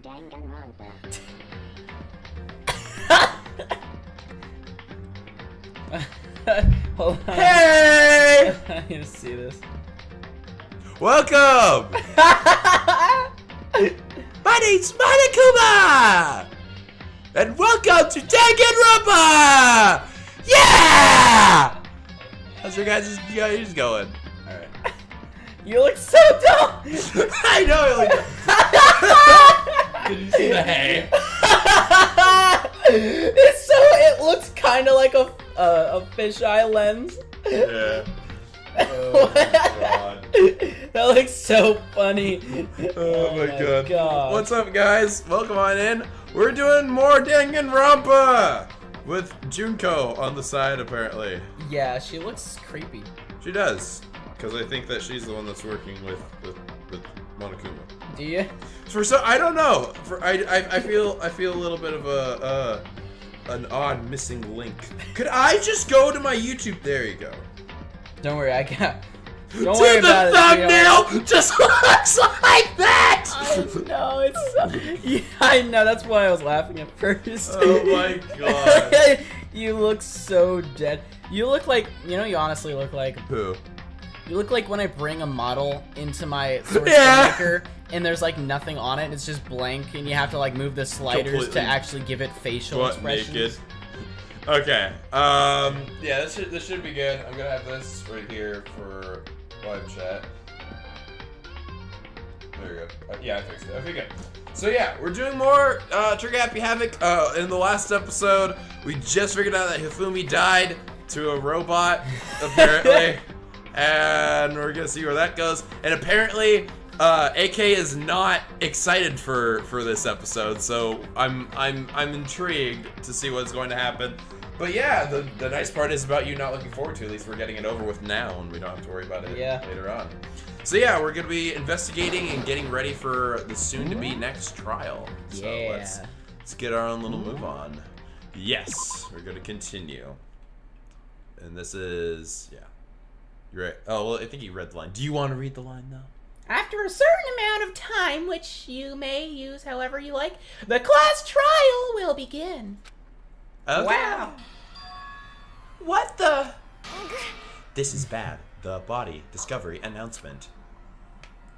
Danganronpa. Hold on. Hey! I need to see this. Welcome! My name's Monokuma! And welcome to Danganronpa! Yeah! How's your guys' going? Alright. You look so dumb! I know you look dumb. Did you see the hay? It looks kind of like a fisheye lens. Yeah. Oh my god. That looks so funny. Oh my god. What's up, guys? Welcome on in. We're doing more Danganronpa with Junko on the side, apparently. Yeah, she looks creepy. She does, because I think that she's the one that's working with Monokuma. Do you? I don't know. I feel a little bit of an odd missing link. Could I just go to my YouTube? There you go. Don't worry, I got. Don't worry about it. The thumbnail just looks like that. I know it's. So, yeah, I know. That's why I was laughing at first. Oh my god. You look so dead. You look like. You honestly look like. Who? You look like when I bring a model into my source maker and there's like nothing on it, and it's just blank, and you have to like move the sliders to actually give it facial expressions. Naked. Okay. Yeah, this should be good. I'm gonna have this right here for live chat. There you go. Yeah, I fixed it. Okay, good. So yeah, we're doing more Trigger Happy Havoc. In the last episode, we just figured out that Hifumi died to a robot, apparently. And we're gonna see where that goes. And apparently, AK is not excited for this episode, so I'm intrigued to see what's going to happen. But yeah, the nice part is about you not looking forward to. At least we're getting it over with now, and we don't have to worry about it later on. So yeah, we're gonna be investigating and getting ready for the soon-to-be next trial. So let's get our own little move on. Yes, we're gonna continue. And this is You're right. Oh, well, I think you read the line. Do you want to read the line, though? After a certain amount of time, which you may use however you like, the class trial will begin. Okay. Wow. What the? This is bad. The body discovery announcement.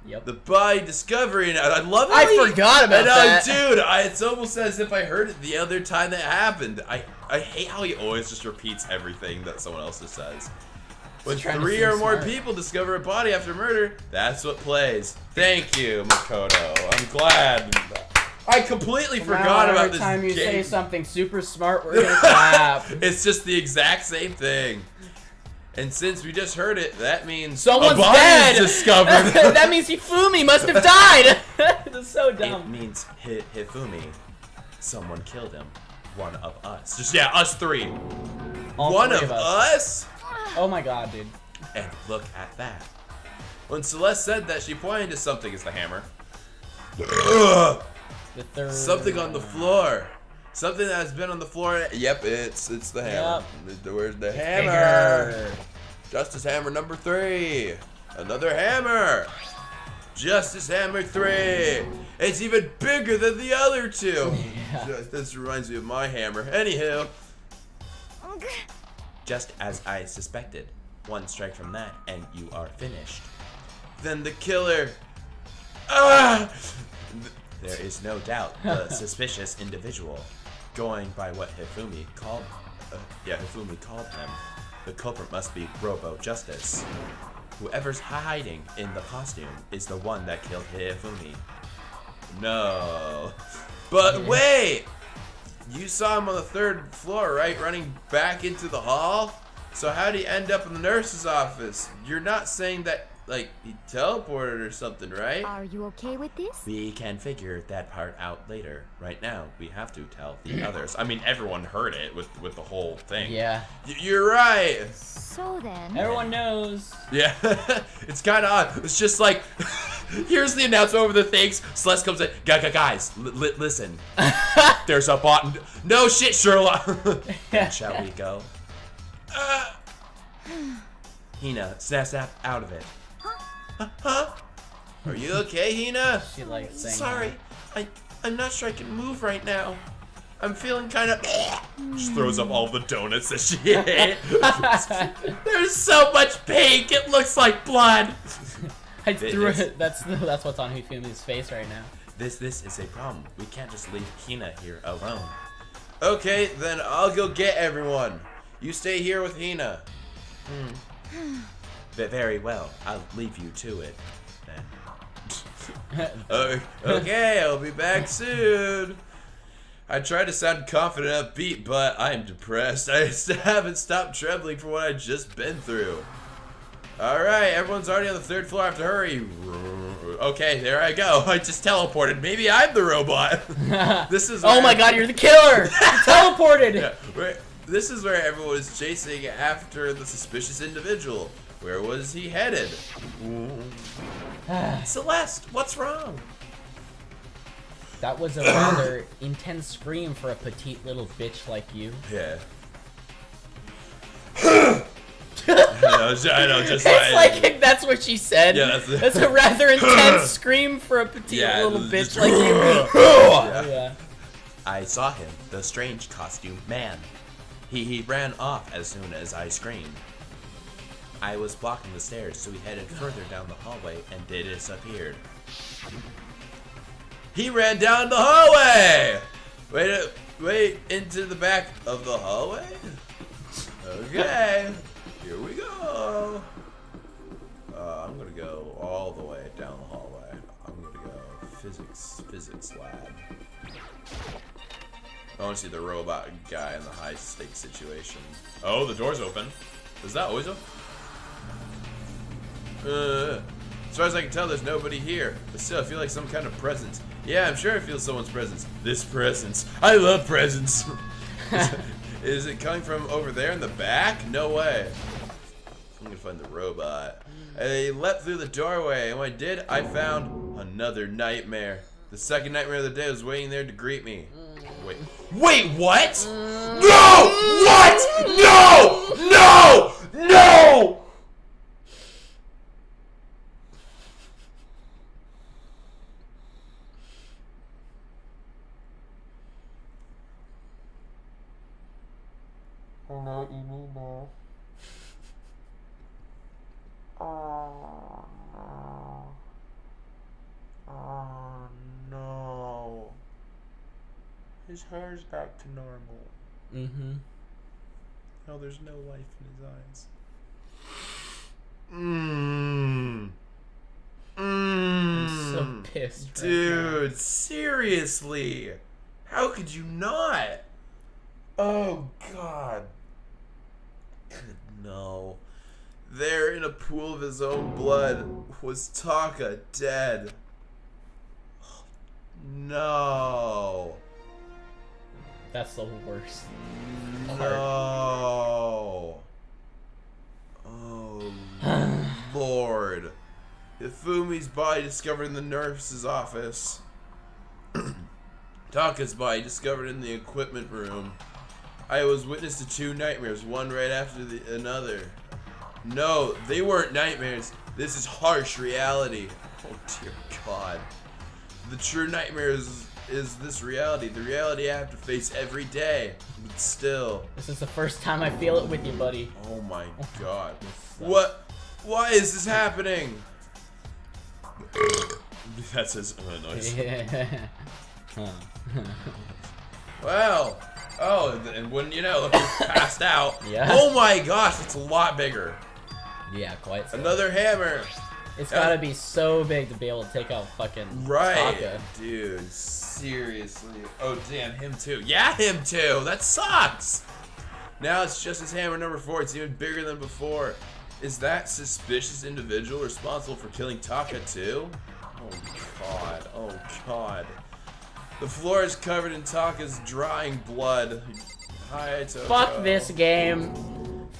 Yep. The body discovery. I love it. I forgot about that. Dude, it's almost as if I heard it the other time that happened. I hate how he always just repeats everything that someone else just says. When 3 or more people discover a body after murder, that's what plays. Thank you, Makoto. I'm glad. I completely forgot about this every time you game. say something super smart, we're gonna clap. It's just the exact same thing. And since we just heard it, that means someone's a body dead. is discovered. That means Hifumi must have died. That's so dumb. It means Hifumi. Someone killed him. One of us. Just us three. One of us? Oh my god, dude. And look at that. When Celeste said that, she pointed to something as the hammer. The third. Something on the floor. Something that has been on the floor. Yep, it's the hammer. Yep. Where's the hammer? Justice Hammer number 3. Another hammer. Justice Hammer 3. It's even bigger than the other 2. Yeah. This reminds me of my hammer. Anywho. Just as I suspected. One strike from that, and you are finished. Then the killer. There is no doubt the suspicious individual. Going by what Hifumi called him. The culprit must be Robo Justice. Whoever's hiding in the costume is the one that killed Hifumi. No. But wait! You saw him on the 3rd floor, right? Running back into the hall? So how'd he end up in the nurse's office? You're not saying that, like, he teleported or something, right? Are you okay with this? We can figure that part out later. Right now, we have to tell the others. I mean, everyone heard it with the whole thing. Yeah. You're right. So then... Everyone knows. Yeah. It's kind of odd. It's just like... Here's the announcement over the things. Celeste comes in. Guys, listen. There's a bot. No shit, Sherlock. Shall we go? Hina, snap out of it. Huh? Are you okay, Hina? She likes saying Sorry, I'm not sure I can move right now. I'm feeling kind of... She throws up all the donuts that she ate. There's so much pink, it looks like blood. I threw it. That's what's on Hifumi's face right now. This is a problem. We can't just leave Hina here alone. Okay, then I'll go get everyone. You stay here with Hina. Very well. I'll leave you to it then. Okay, I'll be back soon. I tried to sound confident and upbeat, but I'm depressed. I still haven't stopped trembling from what I've just been through. Alright, everyone's already on the 3rd floor. I have to hurry. Okay, there I go. I just teleported. Maybe I'm the robot. This is. Oh my god, you're the killer! You teleported! Yeah, this is where everyone was chasing after the suspicious individual. Where was he headed? Celeste, what's wrong? That was a rather intense scream for a petite little bitch like you. Yeah. I know, just It's like that's what she said. Yeah, that's a rather intense scream for a petite little bitch like you. Yeah. I saw him, the strange costume man. He ran off as soon as I screamed. I was blocking the stairs, so he headed further down the hallway and disappeared. He ran down the hallway! Wait, into the back of the hallway? Okay, here we go. I'm gonna go all the way down the hallway. I'm gonna go physics lab. I wanna see the robot guy in the high stakes situation. Oh, the door's open. Is that always open? As far as I can tell, there's nobody here. But still, I feel like some kind of presence. Yeah, I'm sure I feel someone's presence. This presence. I love presents. Is it coming from over there in the back? No way. I'm gonna find the robot. I leapt through the doorway, and when I did, I found another nightmare. The second nightmare of the day was waiting there to greet me. Wait, what? No! What? No! No! No! I know what you mean now. Oh no. Oh no. His hair's back to normal. Mm-hmm. No, there's no life in his eyes. I'm so pissed. Right Dude, seriously. How could you not? Oh, God. No. There in a pool of his own blood was Taka dead. No. That's the worst. No. Oh, Lord. Ifumi's body discovered in the nurse's office. Taka's body discovered in the equipment room. I was witness to 2 nightmares, one right after another. No, they weren't nightmares. This is harsh reality. Oh dear God. The true nightmare is this reality. The reality I have to face every day. But still. This is the first time I feel it with you, buddy. Oh my God. What? Why is this happening? That's his noise. Yeah. Well. Oh, and wouldn't you know, look, he's passed out. Yeah. Oh my gosh, it's a lot bigger. Yeah, quite so. Another hammer. It's gotta be so big to be able to take out fucking Right. Taka. Dude, seriously. Oh, damn, him too. Yeah, him too. That sucks. Now it's just his hammer number 4. It's even bigger than before. Is that suspicious individual responsible for killing Taka too? Oh, God. Oh, God. The floor is covered in Taka's drying blood. Hi, Toko. Fuck this game.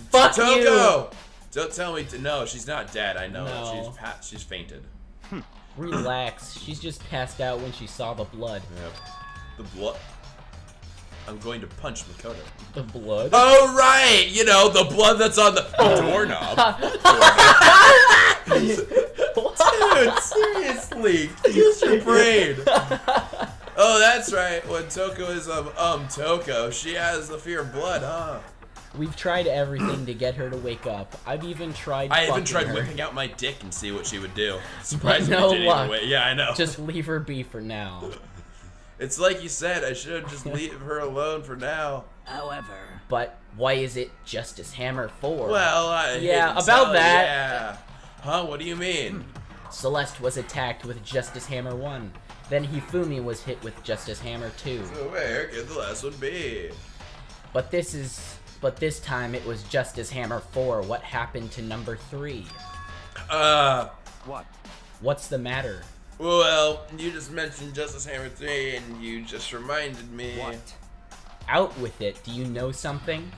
Fuck Toko! you. Don't tell me no, she's not dead. I know. No. She's fainted. Relax. She's just passed out when she saw the blood. Yep. The blood. I'm going to punch Makoto. The blood? Oh right, you know the blood that's on the doorknob. Dude, seriously, use your brain. Oh, that's right. When Toko is Toko, she has the fear of blood, huh? We've tried everything to get her to wake up. I've even tried. I even fucking tried her. whipping out my dick and see what she would do. Surprisingly, no didn't luck. even wait. Yeah, I know. Just leave her be for now. It's like you said. I should just leave her alone for now. But why is it Justice Hammer 4? Well, Yeah, hate to about tell that. Yeah. Huh? What do you mean? Celeste was attacked with Justice Hammer 1. Then Hifumi was hit with Justice Hammer 2. So where could the last one be? But this time it was Justice Hammer 4. What happened to number 3? What? What's the matter? Well, you just mentioned Justice Hammer 3, and you just reminded me. What? Out with it. Do you know something?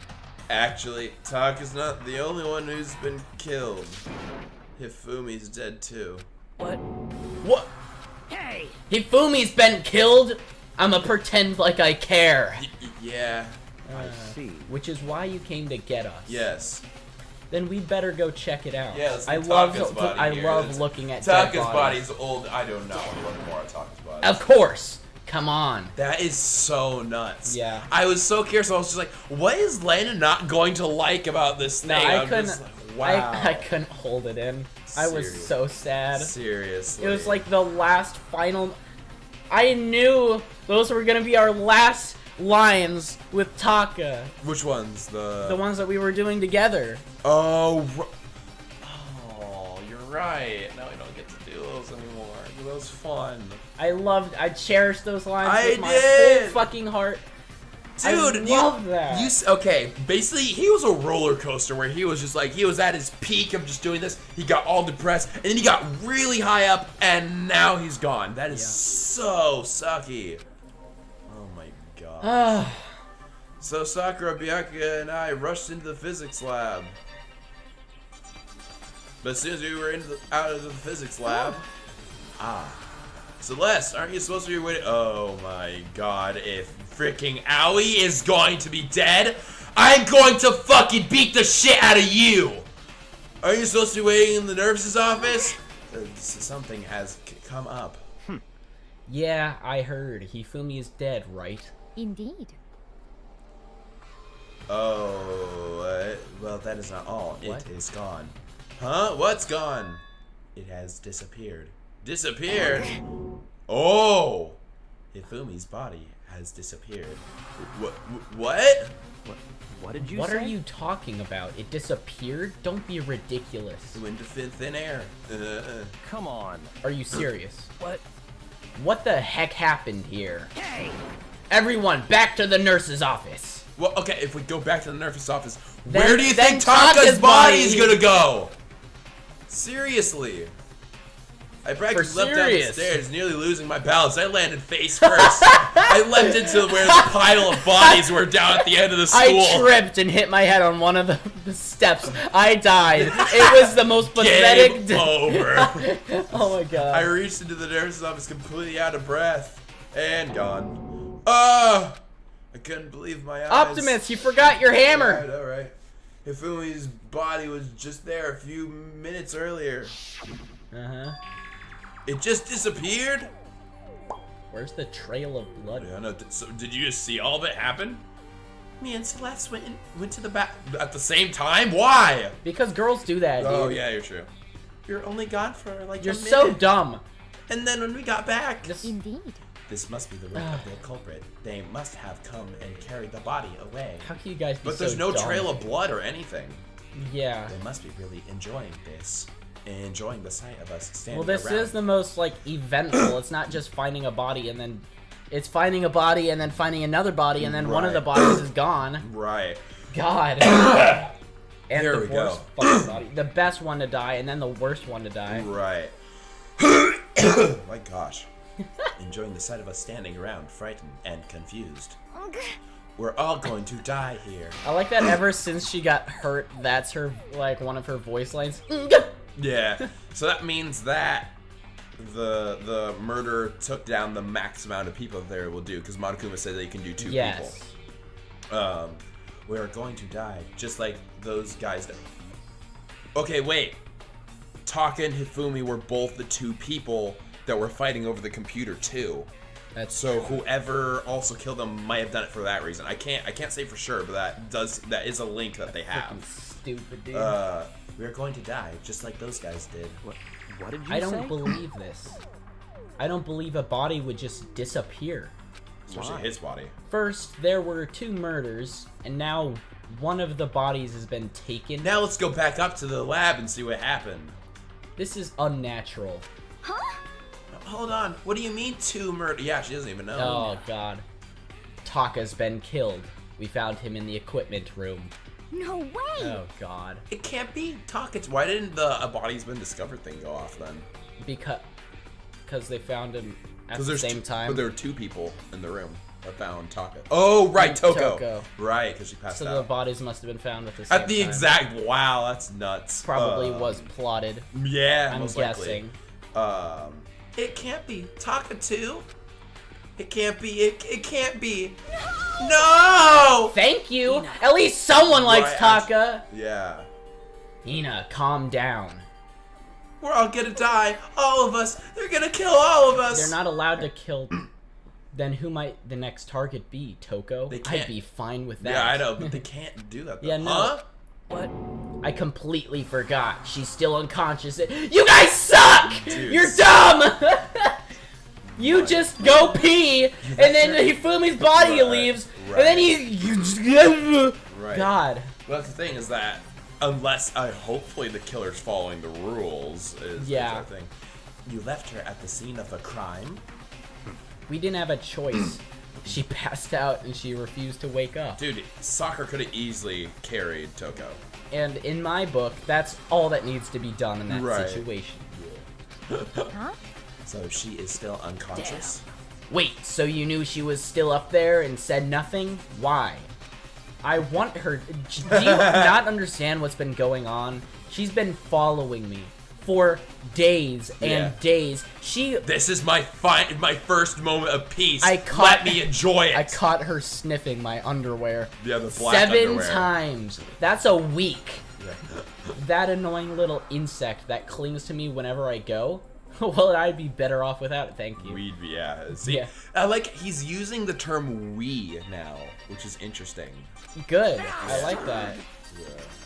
Actually, Tak is not the only one who's been killed. Hifumi's dead too. What? Hey! Hifumi's been killed? I'ma pretend like I care. Yeah. I see. Which is why you came to get us. Yes. Then we'd better go check it out. Yeah, let's I see love Taka's body I here. love Let's- looking at dead Taka's bodies. body's old. I do not want to look more at Taka's body. Of course. Come on. That is so nuts. Yeah. I was so curious. I was just like, what is Lana not going to like about this thing? No, I I'm couldn't. just like, wow. I couldn't hold it in. I was Serious. so sad. Seriously. It was like the last final. I knew those were gonna be our last lines with Taka, Which ones? the ones that we were doing together. Oh, you're right. Now we don't get to do those anymore. That was fun. I cherished those lines I with my did! whole fucking heart. Dude, I love that. Okay, basically, he was a roller coaster where he was just like, he was at his peak of just doing this. He got all depressed, and then he got really high up, and now he's gone. That is so sucky. Oh my god. So Sakura, Bianca, and I rushed into the physics lab. But as soon as we were out of the physics lab, Celeste, aren't you supposed to be waiting? Oh my god, if freaking Owie is going to be dead, I'm going to fucking beat the shit out of you! Are you supposed to be waiting in the nurse's office? Something has come up. Yeah, I heard. Hifumi is dead, right? Indeed. Oh, well, that is not all. What? It is gone. Huh? What's gone? It has disappeared. Disappeared? Oh! Hifumi's body has disappeared. What? What did you What say? are you talking about? It disappeared? Don't be ridiculous. Went to thin air. Come on. Are you serious? What? What the heck happened here? Hey! Everyone, back to the nurse's office. Well, okay, if we go back to the nurse's office, Then- where do you then think Taka's Taka's body body- is gonna go? Seriously. I practically For leapt down the serious. stairs, nearly losing my balance. I landed face first. I leapt into where the pile of bodies were down at the end of the school. I tripped and hit my head on one of the steps. I died. It was the most pathetic. Game over. Oh my god. I reached into the nurse's office completely out of breath. And gone. I couldn't believe my eyes. Optimus, you forgot your hammer. Alright. Hifumi's body was just there a few minutes earlier. Uh-huh. It just disappeared? Where's the trail of blood? Yeah, no, so did you just see all of it happen? Me and Celeste went to the back at the same time? Why? Because girls do that, dude. Oh, yeah, you're true. You're only gone for like You're a minute. so dumb. And then when we got back... Indeed. This must be the root of the culprit. They must have come and carried the body away. How can you guys be But there's so no dumb? trail of blood or anything. Yeah. They must be really enjoying this. Enjoying the sight of us standing Well, this around. is the most, like, eventful. It's not just finding a body and then... It's finding a body and then finding another body and then one of the Right. bodies is gone. Right. God. And There the we go. worst fucking body. The best one to die and then the worst one to die. Right. My gosh. Enjoying the sight of us standing around, frightened and confused. We're all going to die here. I like that ever since she got hurt, that's her, like, one of her voice lines. Yeah. So that means that the murderer took down the max amount of people there will do, because Monokuma said they can do 2 Yes. people. We're going to die, just like Those guys did. Okay, wait. Taka and Hifumi were both the 2 people that were fighting over the computer too. So whoever also killed them might have done it for that reason. I can't say for sure, but that is a link that they have. Freaking stupid, dude. We're going to die, just like those guys did. What did you I say? don't believe this. I don't believe a body would just disappear. Especially his body. First, there were 2 murders, and now one of the bodies has been taken. Now let's go back up to the lab and see what happened. This is unnatural. Hold on. What do you mean 2 murder? Yeah, she doesn't even know. Oh, God. Taka's been killed. We found him in the equipment room. No way! Oh, God. It can't be Taka. Why didn't the a body's been discovered thing go off then? Because they found him at the there's same time. But there were 2 people in the room that found Taka. Oh, right, Toko. Toko. Right, because she passed So out. the bodies must have been found at the same time. At the exact. Wow, that's nuts. Probably was plotted. Yeah, I'm most guessing. likely. It can't be Taka too. It can't be. It can't be. No! Thank you! At least someone likes Right, Taka! Yeah. Ina, calm down. We're all gonna die. All of us. They're gonna kill all of us. They're not allowed to kill. Then who might the next target be? Toko? They can't. I'd be fine with that. Yeah, I know, but they can't do that. Though. Yeah, no. Huh? What? I completely forgot. She's still unconscious. You guys suck! Dude. You're dumb! You just go pee, and then Hifumi's body Right, leaves, right. and then you Right. God. Well, that's the thing is that unless hopefully the killer's following the rules is that thing. You left her at the scene of a crime? We didn't have a choice. She passed out and she refused to wake up. Dude, Soccer could have easily carried Toko. And in my book, that's all that needs to be done in that Right. situation. Huh? So she is still unconscious? Wait, so you knew she was still up there and said nothing? Why? I want her. Do you not understand what's been going on? She's been following me for days and days. This is my first moment of peace. Let me enjoy it. I caught her sniffing my underwear. Yeah, the black 7 underwear. times. That's a week. That annoying little insect that clings to me whenever I go. Well, I'd be better off without it, thank you. See, Yeah. I like he's using the term "we" now, which is interesting. Good. I like that.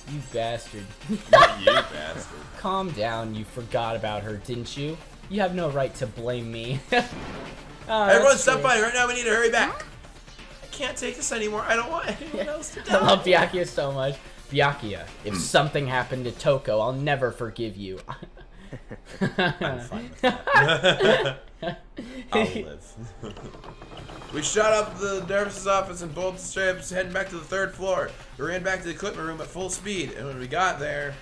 You bastard. You bastard. Calm down, you forgot about her, didn't you? You have no right to blame me. Oh, Everyone, that's stop true. by right now. We need to hurry back. I can't take this anymore. I don't want anyone else to I die. love Byakuya so much. Byakuya, if something happened to Toko, I'll never forgive you. I'm fine with that. I'll live. We shot up the nurse's office and bolted straight up, heading back to the 3rd floor. We ran back to the equipment room at full speed, and when we got there,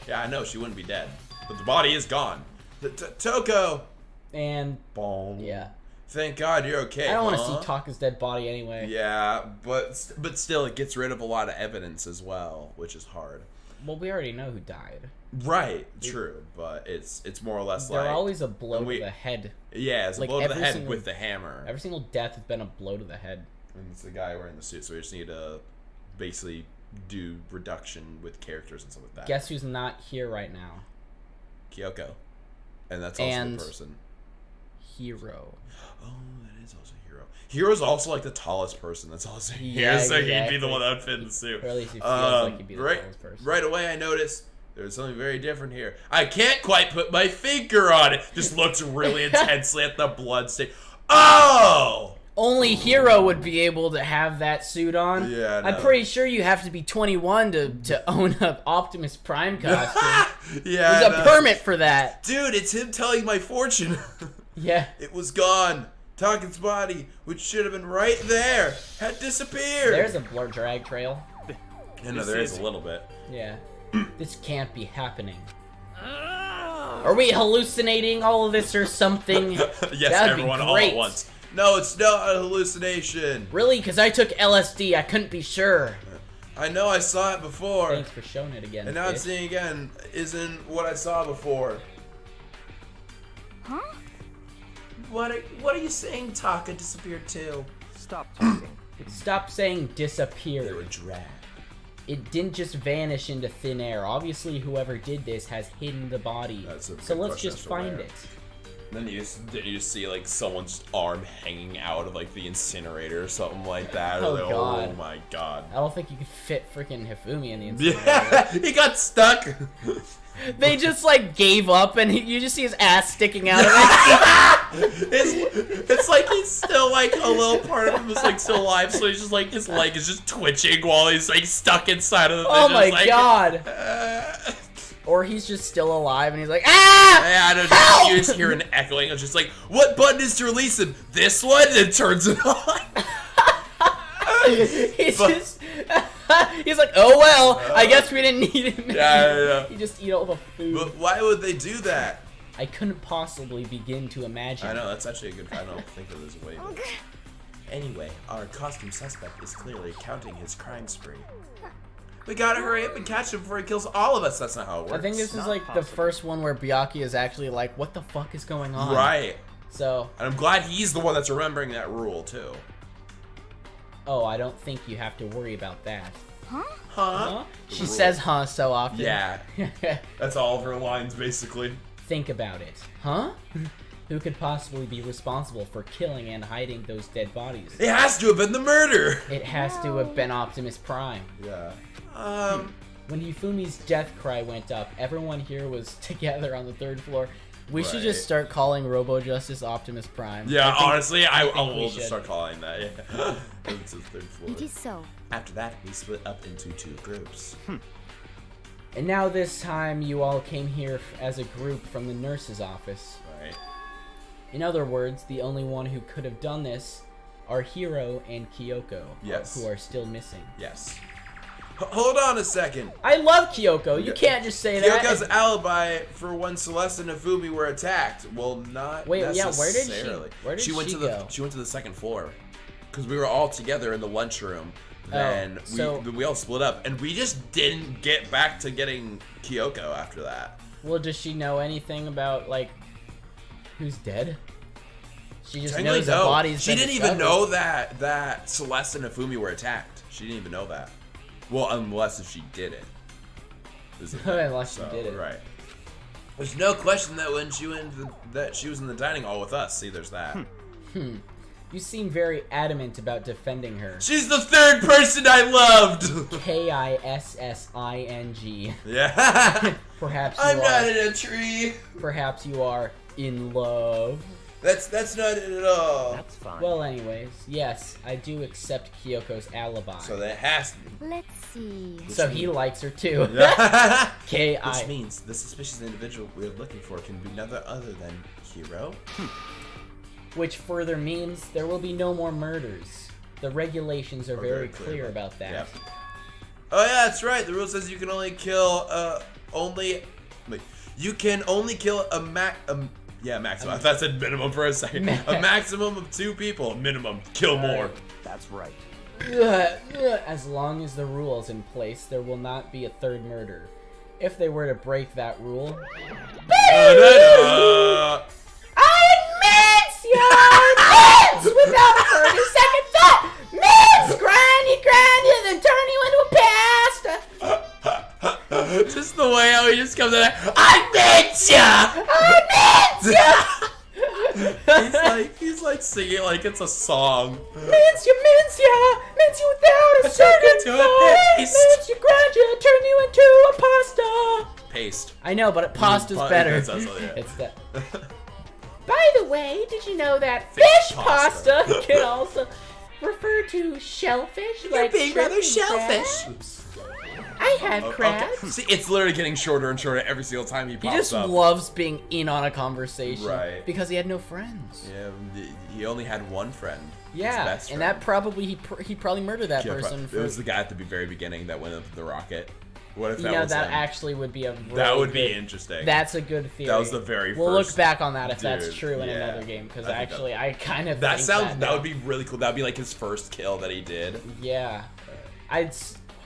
yeah, I know she wouldn't be dead, but the body is gone. Toko. And Boom. yeah, Thank God you're okay. I don't want to huh? see Taka's dead body anyway. Yeah, but still, it gets rid of a lot of evidence as well, which is hard. Well, we already know who died. Right, true, but it's more or less They're like always a blow and we- to the head. yeah, it's a like blow to the every head single- with the hammer. Every single death has been a blow to the head. And it's the guy wearing the suit, so we just need to basically do reduction with characters and stuff like that. Guess who's not here right now? Kyoko, and that's also And- the person. Hero. Oh, that is also Hero. Hero's also like the tallest person. That's also Yeah, so he'd be exactly. the one that would fit in the suit. Or at least he feels like he'd be the right, tallest person. right away, I noticed there's something very different here. I can't quite put my finger on it. Just looks really intensely at the blood stain. Oh! Only Hero would be able to have that suit on. Yeah, I I'm know. pretty sure you have to be 21 to own a Optimus Prime costume. Yeah, There's I a know. permit for that. Dude, it's him telling my fortune. Yeah. It was gone. Taken's body, which should have been right there, had disappeared. There's a blur drag trail. I know there is a little bit. Yeah. This can't be happening. Are we hallucinating all of this or something? Yes, That'd everyone be all great. at once. No, it's not a hallucination. Really? Because I took LSD. I couldn't be sure. I know I saw it before. Thanks for showing it again. And now I'm bitch. seeing again isn't what I saw before. Huh? What are you saying Taka disappeared too? Stop talking. Stop saying They disappeared. were dragged. It didn't just vanish into thin air. Obviously, whoever did this has hidden the body. That's a So good let's question just as to find where. it. Then you just see like someone's arm hanging out of like the incinerator or something like that. Oh, Like, God. Oh my god. I don't think you could fit freaking Hifumi in the incinerator. Yeah, he got stuck. They just like gave up, and you just see his ass sticking out of it. It's like he's still like a little part of him is like still alive, so he's just like his leg is just twitching while he's like stuck inside of the thing. Oh my just, like, god! Or he's just still alive, and he's like, ah! Yeah, I don't know. You just hear an echoing. It's just like, what button is to release him? This one? And turns it on. He's just. He's like, oh well, I guess we didn't need him. Yeah. He just eat all the food. But why would they do that? I couldn't possibly begin to imagine. I know, that's actually a good. I don't think that there's a way. To... Anyway, our costume suspect is clearly counting his crime spree. We gotta hurry up and catch him before he kills all of us. That's not how it works. I think this is like the first one where Byakuya is actually like, what the fuck is going on? Right. So. And I'm glad he's the one that's remembering that rule too. Oh, I don't think you have to worry about that. Huh? Huh? She says huh so often. Yeah. That's all of her lines basically. Think about it. Huh? Who could possibly be responsible for killing and hiding those dead bodies? It has to have been the murder. It has to have been Optimus Prime. Yeah. When Hifumi's death cry went up, everyone here was together on the 3rd floor. We should just start calling Robo Justice Optimus Prime. Yeah, honestly, I think we will just should. start calling that. Yeah. It's the 3rd floor. It is so. After that, we split up into 2 groups. And now this time you all came here as a group from the nurse's office. Right. In other words, the only one who could have done this are Hiro and Kyoko, Yes. who are still missing. Yes. Hold on a second. I love Kyoko. You can't just say that. Kyoko's alibi for when Celeste and Hifumi were attacked. Well, not Wait, yeah, necessarily. where did she went to go? the She went to the 2nd floor because we were all together in the lunchroom. Then we all split up, and we just didn't get back to getting Kyoko after that. Well, does she know anything about like who's dead? She just Technically, knows the no. body's She been didn't even discovered. know that Celeste and Hifumi were attacked. She didn't even know that. Well, unless if she did it. Unless she did it. Right. There's no question that when she went that she was in the dining hall with us. See, there's that. You seem very adamant about defending her. She's the 3rd person I loved. Kissing. Yeah. Perhaps you I'm are. not in a tree. Perhaps you are in love. That's not it at all. That's fine. Well, anyways, yes, I do accept Kyoko's alibi. So that has to be. Let's see. So he likes her too. Which means the suspicious individual we're looking for can be none other than Hiro. Which further means there will be no more murders. The regulations are very clear about that. Yep. Oh yeah, that's right. The rule says you can only kill you can only kill a maximum. I thought I said minimum for a second. A maximum of 2 people. Minimum. Kill more. That's right. As long as the rule is in place, there will not be a 3rd murder. If they were to break that rule... I admit without a further second thought! Grind you, then turn you into a pasta! Just the way how he just comes in. I meant ya! He's like singing like it's a song. Mince you without a second thought! Mince you, grind you, turn you into a pasta! Paste. I know, but pasta's better. Yeah. It's that. By the way, did you know that fish pasta can also refer to shellfish? Like being rather shellfish. shellfish. I have crabs. Okay. See, it's literally getting shorter and shorter every single time he pops He just up. loves being in on a conversation. Right. Because he had no friends. Yeah, he only had one friend. Yeah, his best and friend. that probably, he probably murdered that Yeah, person. it was the guy at the very beginning that went up the rocket. What if that was that him? actually would be a really That would be good- interesting. That's a good theory. That was the very We'll first. look back on that if that's Dude, true in yeah. another game, because I think actually I kind of That think sounds. That now. would be really cool. That would be like his first kill that he did. Yeah.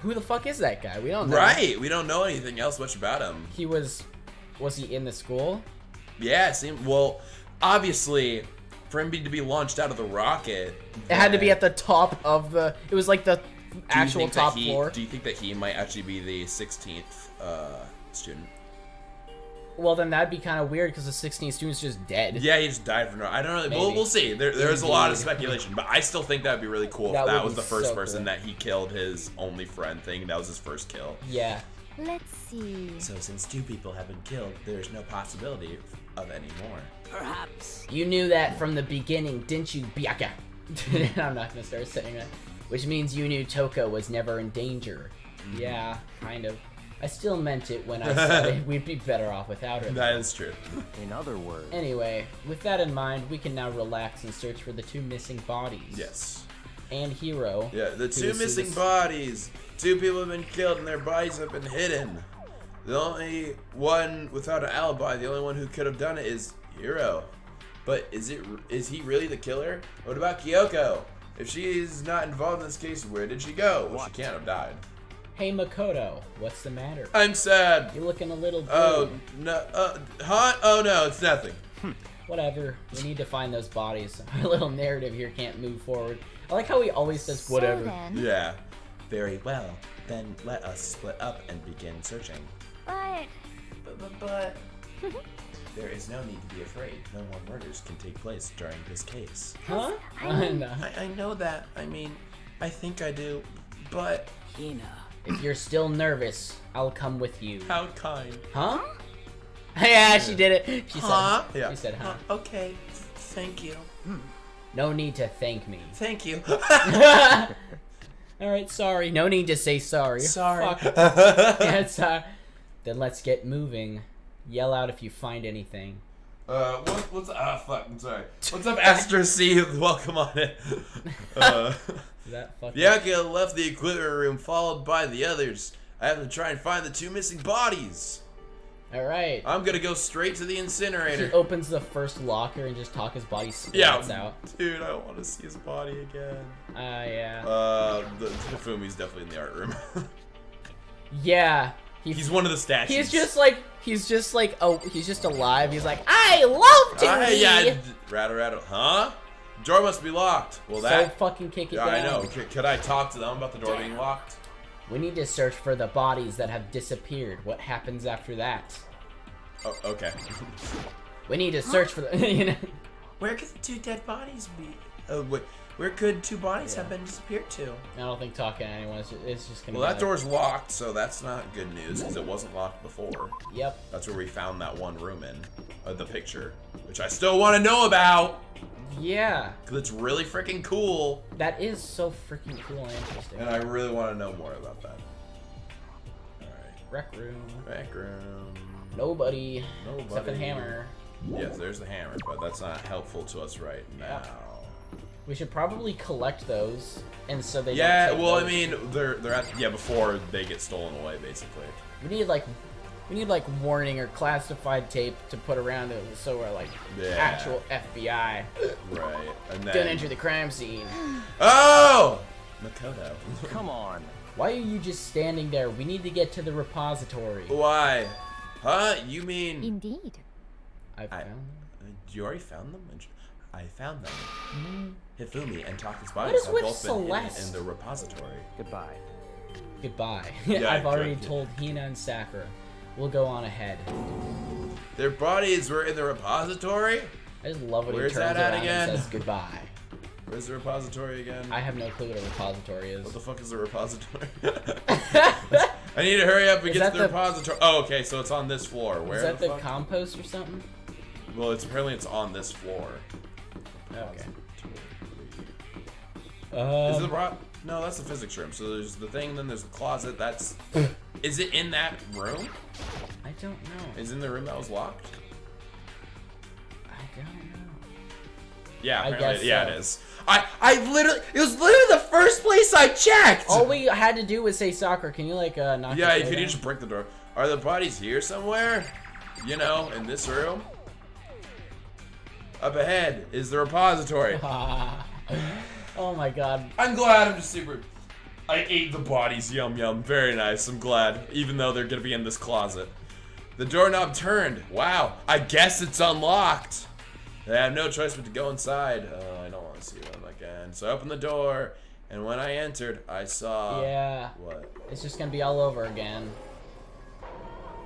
Who the fuck is that guy? We don't know. Right. We don't know anything else much about him. He was he in the school? Yeah. It seemed. Well, obviously, for him to be launched out of the rocket, It had to be at the top of the. It was like the actual top floor. Do you think that he might actually be the 16th student? Well, then that'd be kind of weird because the 16 student's just dead. Yeah, he just died from no. I don't know. We'll see. There's a lot of speculation, but I still think that'd be really cool That if that would was be the first so person cool. that he killed his only friend thing. That was his first kill. Yeah. Let's see. So since 2 people have been killed, there's no possibility of any more. Perhaps. You knew that from the beginning, didn't you, Byaka? I'm not gonna start saying that. Which means you knew Toka was never in danger. Yeah, kind of. I still meant it when I said we'd be better off without her. That is true. In other words. Anyway, with that in mind, we can now relax and search for the 2 missing bodies. Yes. And Hero. Yeah, the 2 who missing is- bodies. 2 people have been killed and their bodies have been hidden. The only one without an alibi, the only one who could have done it is Hero. But is he really the killer? What about Kyoko? If she's not involved in this case, where did she go? Well, she can't have died. Hey Makoto, what's the matter? I'm sad. You're looking a little blue. Oh, no. Huh? Oh, no, it's nothing. Whatever. We need to find those bodies. Our little narrative here can't move forward. I like how he always says whatever. So then, Yeah. Very well. Then let us split up and begin searching. but But there is no need to be afraid. No more murders can take place during this case. Huh? I- No. I know that. I mean, I think I do. But Hina. If you're still nervous, I'll come with you. How kind. Huh? Yeah, she did it. She Huh? said, Yeah. She said, huh? okay, thank you. No need to thank me. Thank you. Alright, sorry. No need to say sorry. Sorry. Fuck. Yeah, sorry. Then let's get moving. Yell out if you find anything. What's fuck, I'm sorry. What's up, Astro C? Welcome on it. Is that fucking... Byaka left the equipment room, followed by the others. I have to try and find the 2 missing bodies. Alright. I'm gonna go straight to the He incinerator. opens the first locker and just his body Yeah, splats out. dude, I want to see his body again. Yeah. The Hifumi's definitely in the art room. Yeah. He's one of the statues. He's just alive. He's like, I love to read. Yeah, rattle. Huh? Door must be locked. Well, So that. fucking kick it Yeah, down. I know. Could I talk to them about the door being locked? We need to search for the bodies that have disappeared. What happens after that? Oh, okay. We need to search for the. You know? Where could the 2 dead bodies be? Oh, wait. Where could 2 bodies have been disappeared to? I don't think talking to anyone. It's just gonna. Well, be that door's locked, so that's not good news because it wasn't locked before. Yep. That's where we found that one room in the picture, which I still want to know about Yeah. because it's really freaking cool, That is so freaking cool and interesting. and I really want to know more about that. All right, Rec room. back room. Nobody. Except for the Nobody. hammer. Yes, there's the hammer, but that's not helpful to us right now. We should probably collect those, and so they. Yeah, don't take well, I those. mean, they're at before they get stolen away, basically. We need like warning or classified tape to put around it, so we're like Yeah. actual FBI. Right, and then. Don't enter the crime scene. Oh! Makoto. Come on. Why are you just standing there? We need to get to the repository. Why? Huh? You mean? indeed. I found them. You already found them? I found them. Hifumi and Taka's What bodies is have with both been hidden Celeste? in the repository. Goodbye. Goodbye. Yeah, I've already good. told Hina and Sakura. We'll go on ahead. Their bodies were in the repository? I just love when Where's he turns that at around again? and says goodbye. Where's the repository again? I have no clue what a repository is. What the fuck is the repository? I need to hurry up and Is get that to the the- repository. Oh, okay, so it's on this floor. Where Is that the fuck? compost or something? Well, apparently it's on this floor. Okay. Is it the No, that's the physics room. So there's the thing, then there's the closet. That's. Is it in that room? I don't know. Is it in the room that was locked? I don't know. Yeah, I apparently, guess yeah, so. it is. I literally, it was literally the first place I checked. All we had to do was say soccer. Can you like knock? Yeah, it you could down? just break the door. Are the bodies here somewhere? You know, in this room? Up ahead is the repository. Oh my god. I'm glad. I'm just super. I ate the bodies. Yum yum. Very nice. I'm glad. Even though they're gonna be in this closet. The doorknob turned. Wow. I guess it's unlocked. I have no choice but to go inside. Oh, I don't want to see them again. So I opened the door, and when I entered, I saw. Yeah. What? It's just gonna be all over again.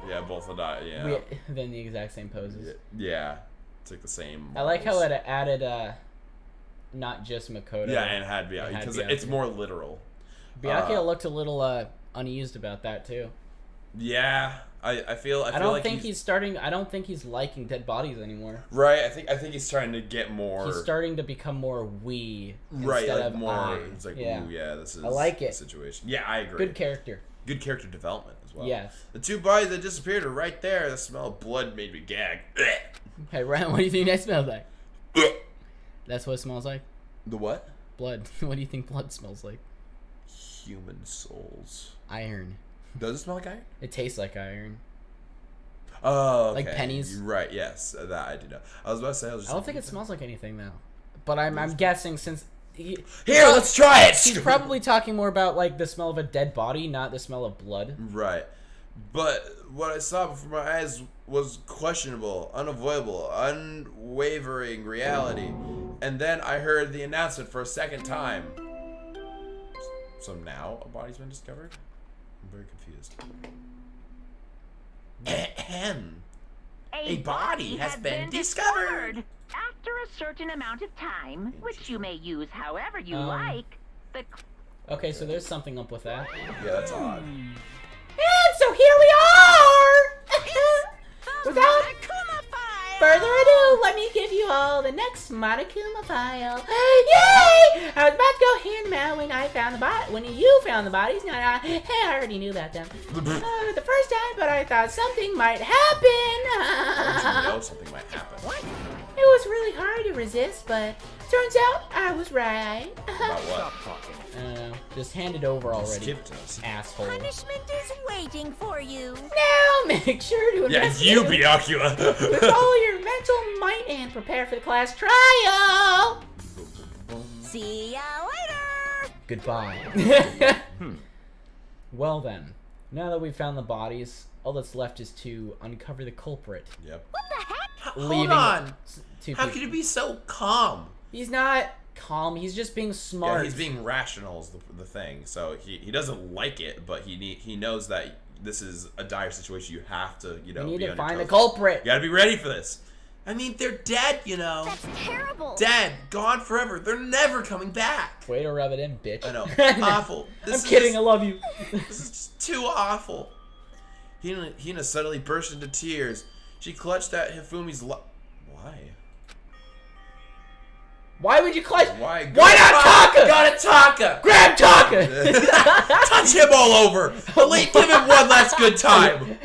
Yeah, both of that. Yeah. Then the exact same poses. Yeah. It's like the same. I like how models. it added not just Makoto. Yeah, and had Byakuya because it's more literal. Byakuya looked a little uneased about that too. Yeah, I feel I don't like think he's starting. I don't think he's liking dead bodies anymore. Right. I think he's trying to get more. He's starting to become more we right, instead like of more. I. It's like, yeah. ooh, yeah, this is. I like the it. situation. Yeah, I agree. Good character. Good character development as well. Yes. The two bodies that disappeared are right there. The smell of blood made me gag. Hey Ryan, what do you think that smells like? That's what it smells like. The what? Blood. What do you think blood smells like? Human souls. Iron. Does it smell like iron? It tastes like iron. Oh, okay. Like pennies? You're right. Yes, that I do know. I was about to say. I don't think it smells like anything though. But I'm guessing since Here, let's try it. he's probably talking more about like the smell of a dead body, not the smell of blood. Right. But what I saw before my eyes was questionable, unavoidable, unwavering reality. And then I heard the announcement for a second time. So now a body's been discovered? I'm very confused. Ahem. A body has been discovered. After a certain amount of time, which you may use however you like, the Okay, so there's something up with that. Yeah, that's odd. And so here we are! Without further ado, let me give you all the next Monokuma file. Yay! I was about to go hand them out when I found the body. When you found the bodies, hey, I already knew about them. The first time, but I thought something might happen. You know something might happen. It was really hard to resist, but turns out I was right. About what? I don't know. Just hand it over already. Skipped us. Asshole. Punishment is waiting for you. Now make sure to Yeah, investigate you, with Byakuya. all your mental might and prepare for the class trial. See ya later. Goodbye. Well then, now that we've found the bodies, all that's left is to uncover the culprit. Yep. What the heck? Hold on. Two How people. could you be so calm? He's not calm. He's just being smart. Yeah, he's being rational is the thing. So he doesn't like it, but he knows that this is a dire situation. You have to, We need be to on your find the toes. culprit. You gotta be ready for this. I mean, they're dead, That's terrible. Dead, gone forever. They're never coming back. Way to rub it in, bitch. I know. Awful. I'm kidding. I love you. This is just too awful. Hina suddenly burst into tears. She clutched at Hifumi's Why? Why would you clutch? Why? Why not Taka? Got a Taka. Grab Taka. Touch him all over. Give him one last good time.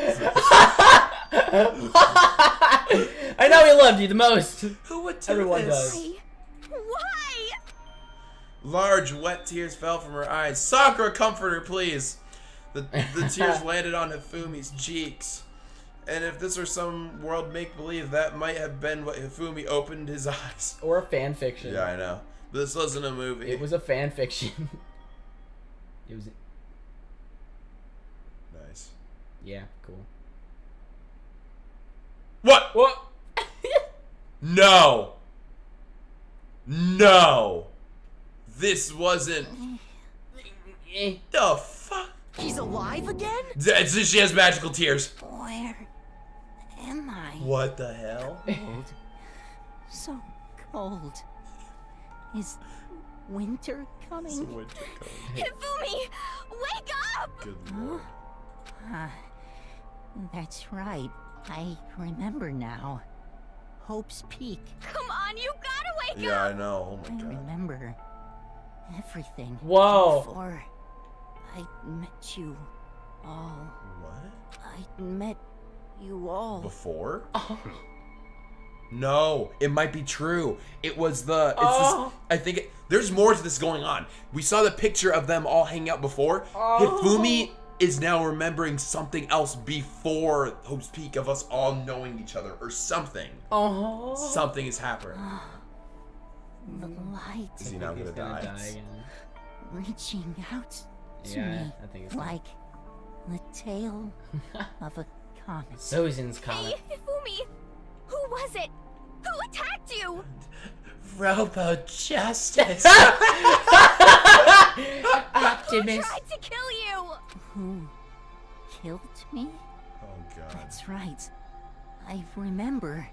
I know he loved you the most. Who would do Everyone this? does. Why? Large, wet tears fell from her eyes. Sakura, comfort her, please. The tears landed on Hifumi's cheeks. And if this were some world make-believe, that might have been what Hifumi opened his eyes. Or a fan fiction. Yeah, I know. This wasn't a movie. It was a fan fiction. It was. Nice. Yeah, cool. What? What? No. No. This wasn't. The fuck? He's alive again? She has magical tears. Where am I? What the hell? Cold. So cold. Is winter coming? Hifumi, wake up! Good lord. That's right. I remember now. Hope's Peak. Come on, you gotta wake Yeah, up! I know. Oh I my god. remember everything. Whoa. Before I met you all. What? I met you all. Before? No, it might be true. It was the. I think there's more to this going on. We saw the picture of them all hanging out before. Hifumi is now remembering something else before Hope's Peak of us all knowing each other or something. Oh. Something is happening. The light Is he now He's gonna die? again. reaching out to Yeah, me I think it's like the tail of a comet. Sozin's comet. Hey, Hifumi! Who was it? Who attacked you? Robo Justice. Optimus. Tried to kill you! Who killed me? Oh god. That's right. I remember.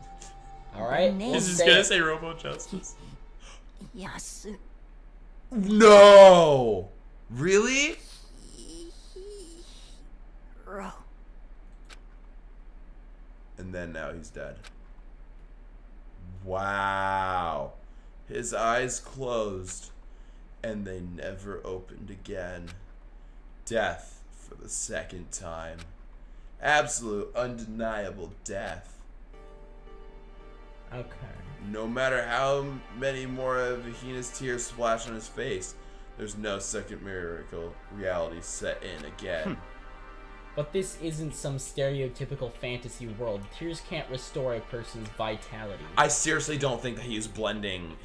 All right, name- we'll He's just say gonna it. say Robo Justice. Yasu. No! Really? Hiro. And then now he's dead. Wow. His eyes closed, and they never opened again. Death for the second time. Absolute, undeniable death. Okay. No matter how many more of Hina's tears splash on his face, there's no second miracle reality set in again. But this isn't some stereotypical fantasy world. Tears can't restore a person's vitality. I seriously don't think that he was blending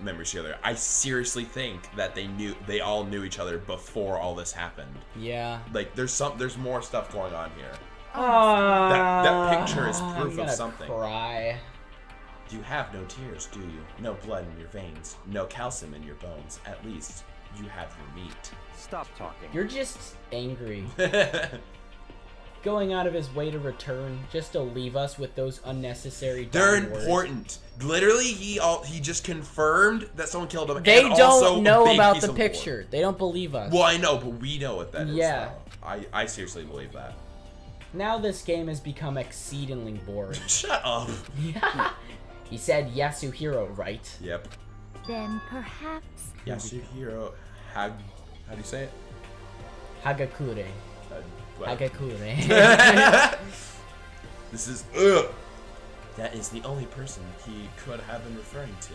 memories together. I seriously think that they all knew each other before all this happened. Yeah. Like there's more stuff going on here. That picture is proof of something. Cry. You have no tears, do you? No blood in your veins, no calcium in your bones. At least you have your meat. Stop talking. You're just angry. Going out of his way to return just to leave us with those unnecessary. They're dying words. important. Literally, he just confirmed that someone killed him. They and also don't a know big about piece the of lore. picture. They don't believe us. Well, I know, but we know what that is. Yeah. though. I seriously believe that. Now this game has become exceedingly boring. Shut up. He said Yasuhiro, right? Yep. Then perhaps Yasuhiro how do you say it? Hagakure. What? Hagakure. This is That is the only person he could have been referring to.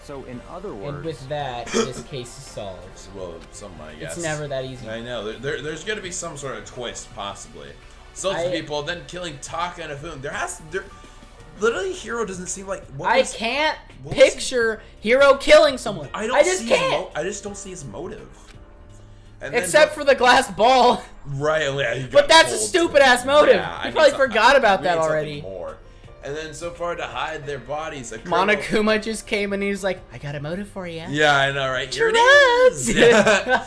So in other words, And with that, this case is solved. well, some I guess. It's never that easy. I know. There's gonna be some sort of twist, possibly. Salts people, then killing Taka and Afum. Literally, Hiro doesn't seem like. I can't what was picture Hiro killing someone. I just can't. I just don't see his motive. And Except for the glass ball. right, yeah, he But got that's a pulled. stupid ass motive. Yeah, I You need probably some- forgot about we that need something already. More. And then so far to hide their bodies, a criminal- Monokuma just came and he's like, I got a motive for you. Yeah, I know, right? Here it Drugs! is. Yeah.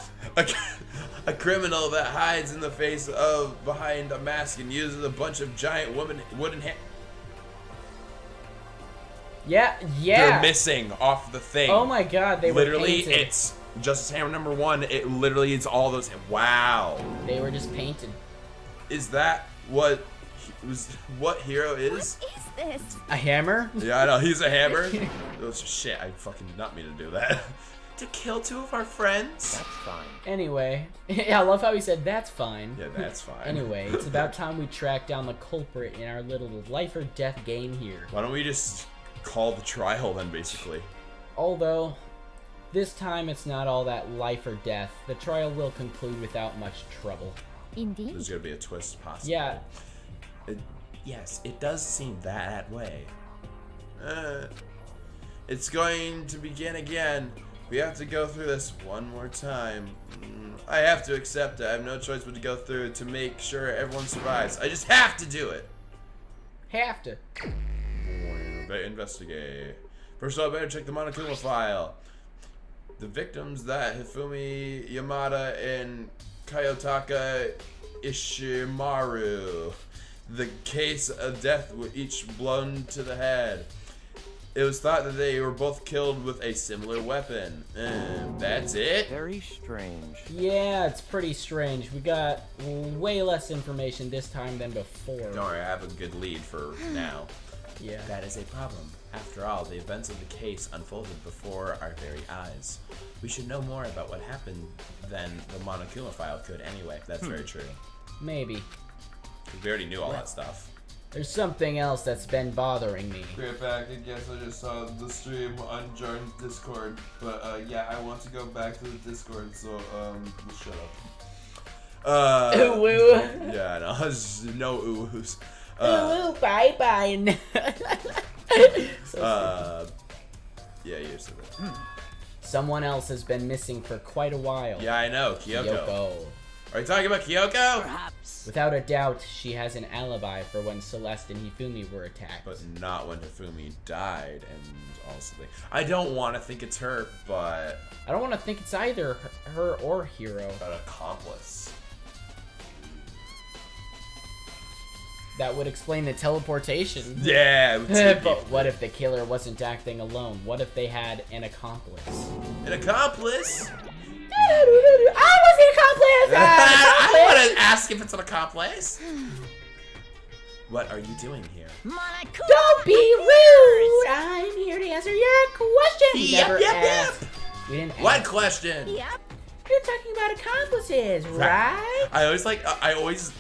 A criminal that hides in the face of behind a mask and uses a bunch of giant wooden hands. Yeah. They're missing off the thing. Oh my god, they literally, were painted. it's Justice Hammer #1. It literally is all those. Wow. They were just painted. Is that what Hiro is? what is this? A hammer? Yeah, I know. He's a hammer. Oh, shit, I fucking did not mean to do that. To kill two of our friends? that's fine. Anyway, I love how he said that's fine. Yeah, that's fine. Anyway, it's about time we track down the culprit in our little life or death game here. Why don't we just call the trial then, basically? Although, this time it's not all that life or death. The trial will conclude without much trouble. Indeed. There's gonna be a twist, possibly. Yeah, Yes, it does seem that way. It's going to begin again. We have to go through this one more time. I have to accept it. I have no choice but to go through it to make sure everyone survives. I just have to do it. have to. Investigate. First of all, I better check the Monokuma file. The victims that Hifumi Yamada and Kayotaka Ishimaru. The case of death were each blown to the head. It was thought that they were both killed with a similar weapon. That's it? Very strange. Yeah, it's pretty strange. We got way less information this time than before. Don't worry, I have a good lead for now. Yeah. That is a problem. After all, the events of the case unfolded before our very eyes. We should know more about what happened than the Monokuma file could anyway. That's very true. Maybe. 'Cause we already knew all that stuff. There's something else that's been bothering me. Great back. I guess I just saw the stream on Jordan's Discord, but yeah, I want to go back to the Discord, so we'll shut up. Ooh, woo. Yeah, no, no oohs. Ooh, bye bye. Yeah, you said that. Someone else has been missing for quite a while. Yeah, I know, Kyoko. Yoko. Are you talking about Kyoko? Perhaps. Without a doubt, she has an alibi for when Celeste and Hifumi were attacked. But not when Hifumi died, and also I don't want to think it's her, but I don't want to think it's either her or Hiro. an accomplice. That would explain the teleportation. Yeah. But what if the killer wasn't acting alone? What if they had an accomplice? An accomplice? I was the accomplice! I want to ask if it's an accomplice. What are you doing here? Don't be rude! I'm here to answer your question. We never asked. We didn't What ask. question? Yep. You're talking about accomplices, right?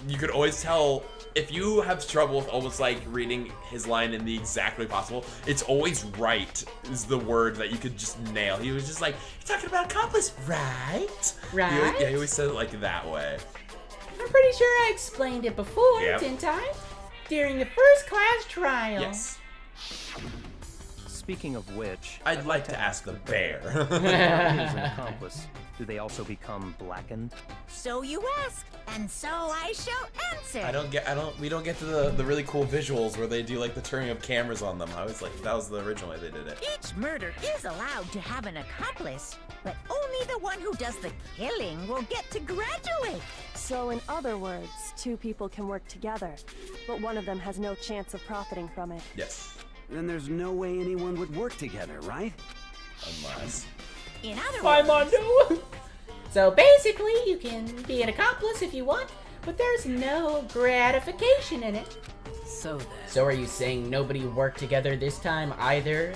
You could always tell if you have trouble with almost like reading his line in the exact way possible, it's always right is the word that you could just nail. He was just like, you're talking about accomplice, right? Right? He always said it like that way. I'm pretty sure I explained it before, Yep. didn't I? During the first class trial. Yes. Speaking of which, I'd like to ask the bear. who's an accomplice? Do they also become blackened? So you ask, and so I shall answer. We don't get to the really cool visuals where they do like the turning of cameras on them. I was like, that was the original way they did it. Each murder is allowed to have an accomplice, but only the one who does the killing will get to graduate. So in other words, two people can work together, but one of them has no chance of profiting from it. Yes. Then there's no way anyone would work together, right? Unless. In other Fine, words, Mondo. So basically, you can be an accomplice if you want, but there's no gratification in it. So then. So are you saying nobody worked together this time either?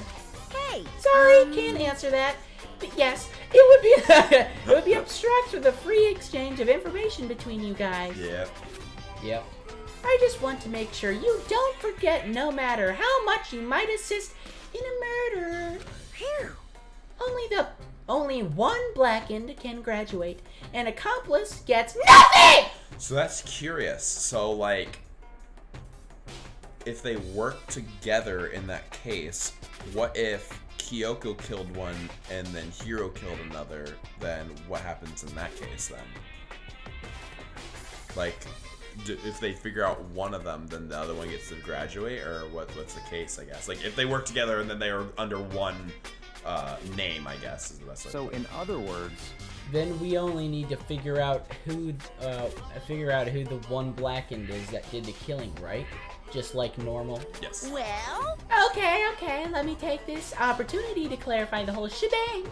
hey, Sorry, can't answer that. But yes, it would be abstract with a free exchange of information between you guys. Yep. Yep. I just want to make sure you don't forget, no matter how much you might assist in a murder. phew. Only one blackened can graduate. An accomplice gets nothing! So that's curious. So like, if they work together in that case, what if Kyoko killed one and then Hiro killed another? Then what happens in that case then? Like, if they figure out one of them, then the other one gets to graduate, or what's the case? I guess like if they work together and then they are under one name, I guess is the best way. So in other words, Then we only need to figure out who the one blackened is that did the killing, right? Just like normal. Yes. Well, Okay, let me take this opportunity to clarify the whole shebang.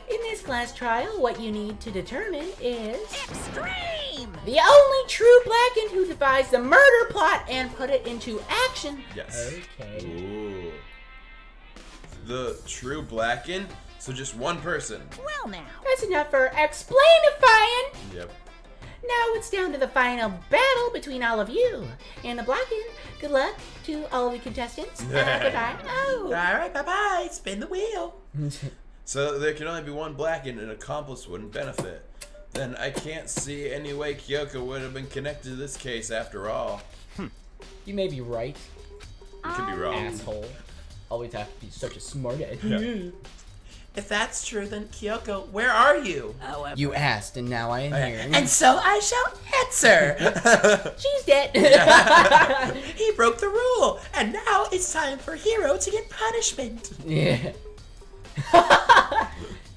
In this class trial, what you need to determine is extreme. the only true blackened who devised the murder plot and put it into action. Yes. Okay. Ooh. The true blackened. So just one person. Well now, That's enough for explainifying. Yep. Now it's down to the final battle between all of you. And the blackened, good luck to all the contestants. Goodbye. Oh. All right. Bye bye. Spin the wheel. So there can only be one blackened, and an accomplice wouldn't benefit. Then I can't see any way Kyoko would have been connected to this case after all. You may be right, You could be wrong. asshole. Always have to be such a smart ass. If that's true, then Kyoko, where are you? You asked, and now I am here. And so I shall answer. She's dead. He broke the rule, and now it's time for Hiro to get punishment. Yeah.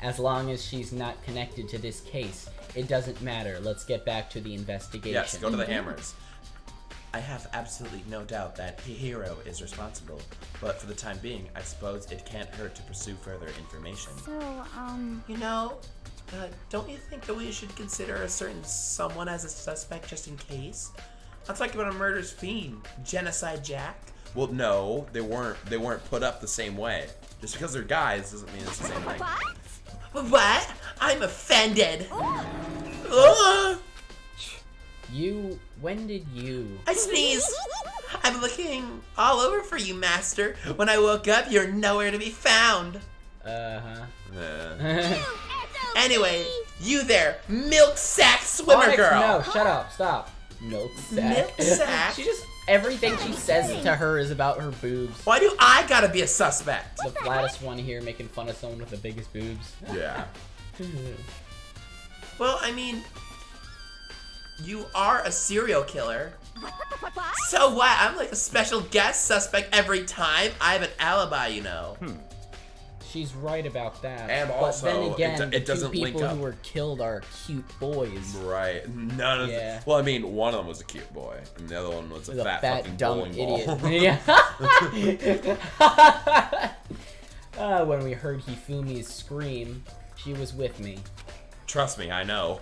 As long as she's not connected to this case, it doesn't matter. Let's get back to the investigation. Yes, go to the hammers. I have absolutely no doubt that Hiro is responsible, but for the time being, I suppose it can't hurt to pursue further information. So, You know, don't you think that we should consider a certain someone as a suspect just in case? I'm talking about a murder's fiend, Genocide Jack. Well, no, they weren't put up the same way. Just because they're guys doesn't mean it's the same thing. What? I'm offended. When did you? I sneeze. I'm looking all over for you, Master. When I woke up, you're nowhere to be found. Anyway, you there, milk sack swimmer Onyx, girl. No, shut up, stop. Milk sack. Milk sack? She just, everything she says to her is about her boobs. Why do I gotta be a suspect? The flattest one here making fun of someone with the biggest boobs. Yeah. Well, I mean, you are a serial killer. So what? I'm like a special guest suspect every time. I have an alibi, you know. She's right about that. And but also, then again, it the doesn't two link people up. who were killed are cute boys. Right. None of Yeah. well, I mean, one of them was a cute boy, and the other one was a fat fucking dumb bowling idiot. ball. Yeah. When we heard Hifumi's scream, she was with me. Trust me, I know.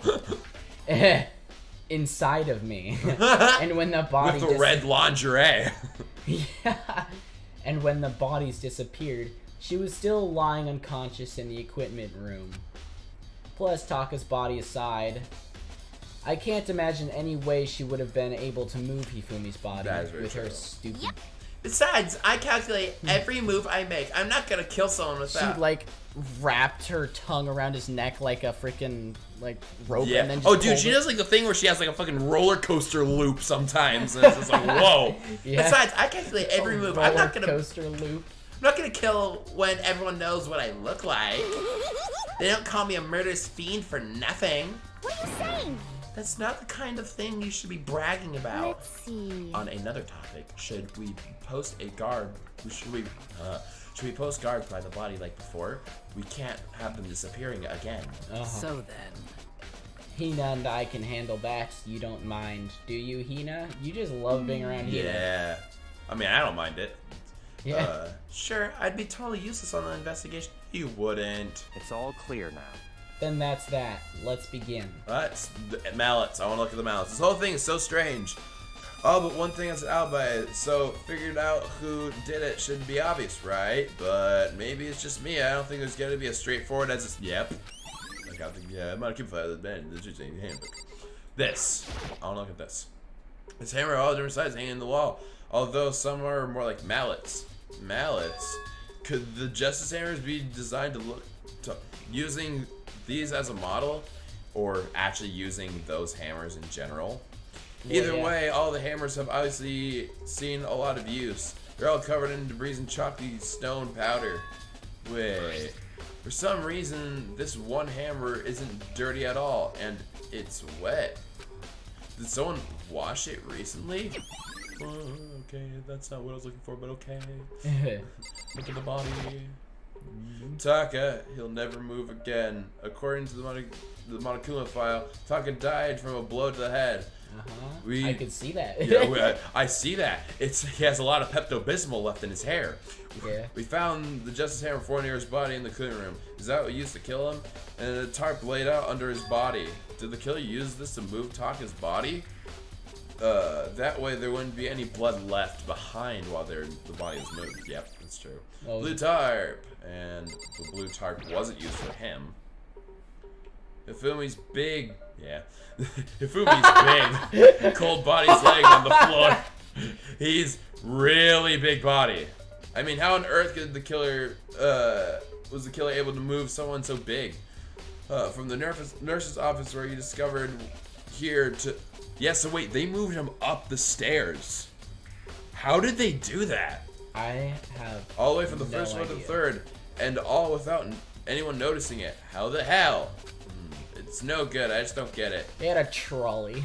Inside of me. And when the body with the red lingerie. Yeah. And when the bodies disappeared, she was still lying unconscious in the equipment room. Plus, Taka's body aside, I can't imagine any way she would have been able to move Hifumi's body with her stupid... Yep. Besides, I calculate every move I make. I'm not gonna kill someone with that. She, like, wrapped her tongue around his neck like a freaking, like, rope Yeah. and then just Oh, dude, pulled she it. does like the thing where she has like a fucking roller coaster loop sometimes, and it's just like, whoa. Yeah. Besides, I calculate every move. I'm not gonna coaster loop. I'm not gonna kill when everyone knows what I look like. They don't call me a murderous fiend for nothing. What are you saying? That's not the kind of thing you should be bragging about. Let's see. On another topic, should we post a guard? Should we post guards by the body like before? We can't have them disappearing again. So then. Hina and I can handle that. You don't mind, do you, Hina? You just love being around Hina. Yeah. I mean, I don't mind it. Yeah. Sure, I'd be totally useless on the investigation. You wouldn't. It's all clear now. Then that's that. Let's begin. That's mallets. I want to look at the mallets. This whole thing is so strange. Oh, but one thing that's out by it. So, figured out who did it shouldn't be obvious, right? But maybe it's just me. I don't think there's going to be as straightforward as this. Yep. I gotta think, yeah, I'm not keep fire the bed. This is a handbook. This. I want to look at this. This hammer, all different sizes, hanging in the wall. Although some are more like mallets. Mallets? Could the Justice Hammers be designed to look to using these as a model, or actually using those hammers in general? Either way, all the hammers have obviously seen a lot of use. They're all covered in debris and chalky stone powder. Wait, for some reason, this one hammer isn't dirty at all, and it's wet. Did someone wash it recently? Okay, that's not what I was looking for, but okay. Look at the body. Taka, he'll never move again. According to the Monokuma file, Taka died from a blow to the head. I could see that. Yeah, I see that. He has a lot of Pepto-Bismol left in his hair. Yeah. We found the Justice Hammer 4 near his body in the cleaning room. Is that what used to kill him? And a tarp laid out under his body. Did the killer use this to move Taka's body? That way there wouldn't be any blood left behind while the body was moved. Yep, that's true. Blue tarp. And the blue tarp wasn't used for him. Hifumi's big. Yeah. Hifumi's big. Cold body's laying on the floor. He's really big body. I mean, how on earth could the killer, was the killer able to move someone so big? From the nurse's office where you discovered here to... Yeah, so wait, they moved him up the stairs. How did they do that? I have all the way from the no first one to the idea. third, and all without anyone noticing it. How the hell? It's no good. I just don't get it. They had a trolley.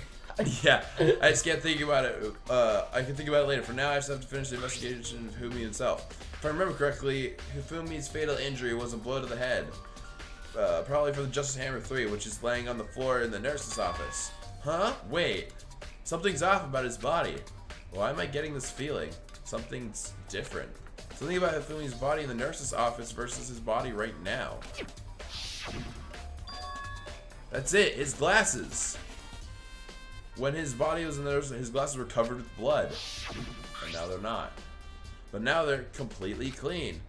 Yeah, I just can't think about it. I can think about it later. For now, I just have to finish the investigation of Hifumi himself. If I remember correctly, Hifumi's fatal injury was a blow to the head. Probably from the Justice Hammer 3, which is laying on the floor in the nurse's office. Huh? Wait. Something's off about his body. Why am I getting this feeling? Something's different. Something about Hifumi's body in the nurse's office versus his body right now. That's it. His glasses. When his body was in the nurse, his glasses were covered with blood. And now they're not. But now they're completely clean.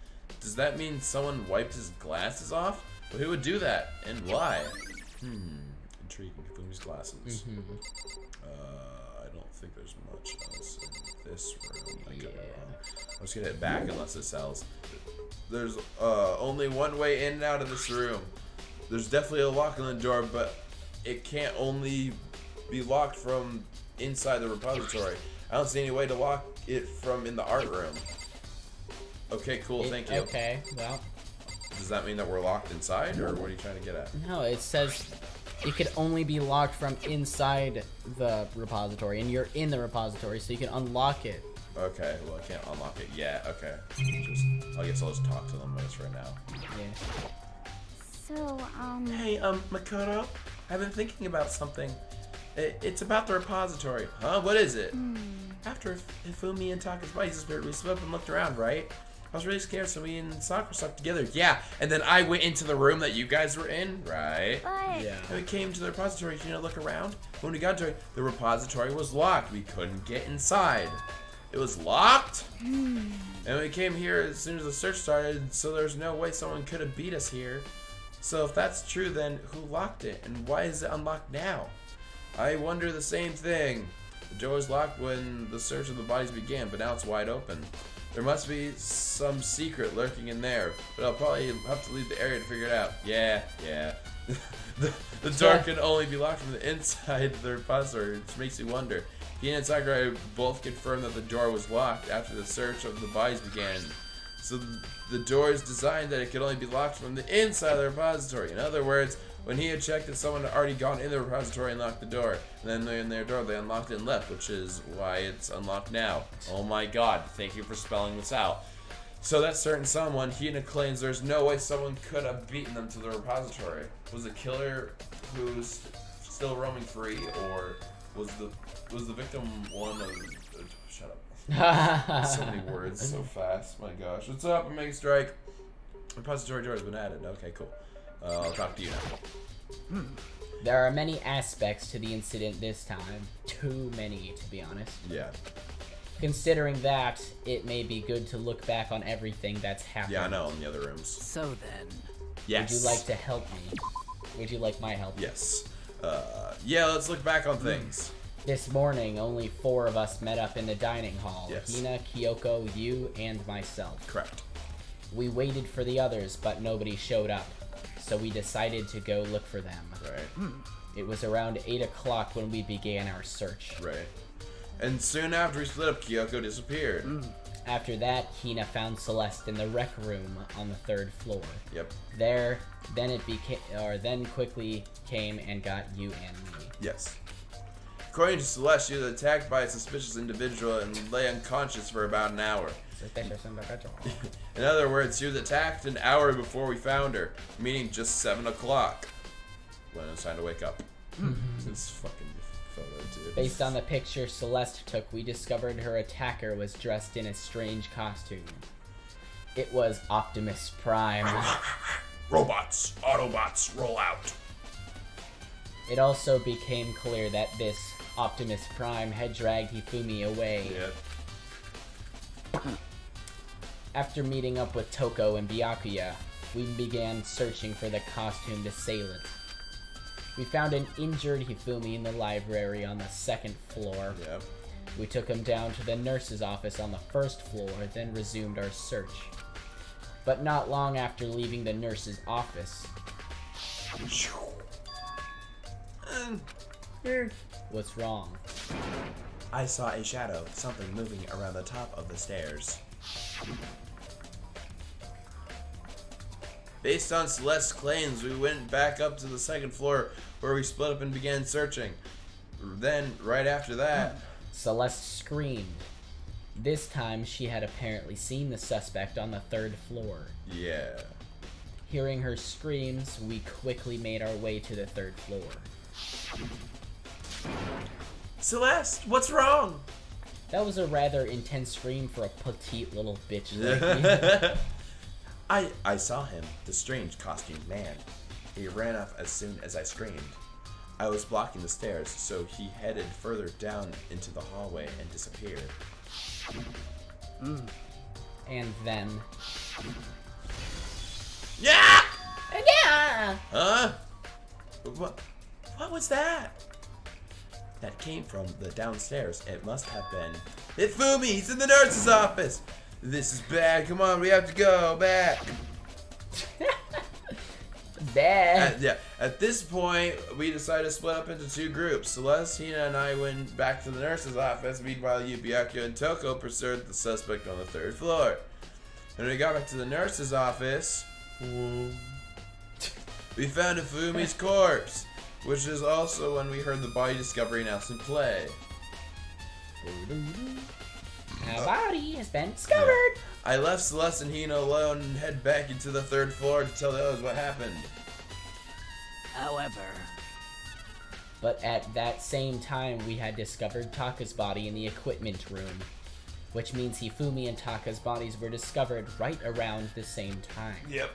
Does that mean someone wiped his glasses off? But who would do that? And why? Intriguing. Hifumi's glasses. I don't think there's much else in this room. I could be wrong. I'm just gonna hit back unless it sells. There's only one way in and out of this room. There's definitely a lock on the door, but it can't only be locked from inside the repository. I don't see any way to lock it from in the art room. Okay, cool, thank you. Okay, well. Does that mean that we're locked inside, or what are you trying to get at? No, it says it could only be locked from inside the repository, and you're in the repository, so you can unlock it Okay, well, I can't unlock it yet. Okay. I guess I'll just talk to them right now. Yeah. So, Hey, Makoto, I've been thinking about something. It's about the repository. Huh? What is it? After Hifumi and Taka's body disappeared, we split up and looked around, right? I was really scared, so me and Sakura stuck together. Yeah, and then I went into the room that you guys were in, right? but Yeah. And we came to the repository, you know, look around. When we got to it, the repository was locked. We couldn't get inside. It was locked? And we came here as soon as the search started, so there's no way someone could have beat us here. So if that's true, then who locked it? And why is it unlocked now? I wonder the same thing. The door was locked when the search of the bodies began, but now it's wide open. There must be some secret lurking in there, but I'll probably have to leave the area to figure it out. Yeah. The door can only be locked from the inside the repository, which makes me wonder. He and Sakura both confirmed that the door was locked after the search of the bodies began. So the door is designed that it could only be locked from the inside of the repository. In other words, when he had checked that someone had already gone in the repository and locked the door, and then in their door they unlocked it and left, which is why it's unlocked now. Oh my god, thank you for spelling this out. So that certain someone, Hina claims there's no way someone could have beaten them to the repository. Was the killer who's still roaming free, or was the victim one of... shut up. So many words so fast, my gosh. What's up, Mega Strike? Repository door has been added. Okay, cool. I'll talk to you now. There are many aspects to the incident this time. Too many, to be honest. Yeah. Considering that, it may be good to look back on everything that's happened. Yeah, I know, in the other rooms. So then, Yes. Would you like to help me? Would you like my help? Yes. Yeah, let's look back on things. This morning, only 4 of us met up in the dining hall. Yes. Hina, Kyoko, you, and myself. Correct. We waited for the others, but nobody showed up. So we decided to go look for them. Right. It was around 8 o'clock when we began our search. Right. And soon after we split up, Kyoko disappeared. After that, Hina found Celeste in the rec room on the 3rd floor. Yep. Then quickly came and got you and me. Yes. According to Celeste, she was attacked by a suspicious individual and lay unconscious for about an hour. In other words, she was attacked an hour before we found her, meaning just 7 o'clock. When it was time to wake up. This fucking photo, dude. Based on the picture Celeste took, we discovered her attacker was dressed in a strange costume. It was Optimus Prime. Robots, Autobots, roll out. It also became clear that this Optimus Prime had dragged Hifumi away. Yeah. After meeting up with Toko and Byakuya, we began searching for the costumed assailant. We found an injured Hifumi in the library on the 2nd floor. Yep. We took him down to the nurse's office on the 1st floor, then resumed our search. But not long after leaving the nurse's office... What's wrong? I saw a shadow, something moving around the top of the stairs. Based on Celeste's claims, we went back up to the 2nd floor where we split up and began searching. Then, right after that... Celeste screamed. This time, she had apparently seen the suspect on the 3rd floor. Yeah. Hearing her screams, we quickly made our way to the 3rd floor. Celeste, what's wrong? That was a rather intense scream for a petite little bitch like me. I saw him, the strange costumed man. He ran off as soon as I screamed. I was blocking the stairs, so he headed further down into the hallway and disappeared. And then... Yeah! Yeah! Huh? What was that? That came from the downstairs. It must have been... Hifumi, he's in the nurse's office! This is bad, come on, we have to go back! Bad. At this point, we decided to split up into 2 groups. Celeste, Hina, and I went back to the nurse's office. Meanwhile, Byakuya and Toko pursued the suspect on the 3rd floor. When we got back to the nurse's office, we found Hifumi's corpse, which is also when we heard the body discovery announcement play. A body has been discovered. Yeah. I left Celeste and Hina alone and head back into the 3rd floor to tell the others what happened. However, But at that same time, we had discovered Taka's body in the equipment room, which means Hifumi and Taka's bodies were discovered right around the same time. Yep.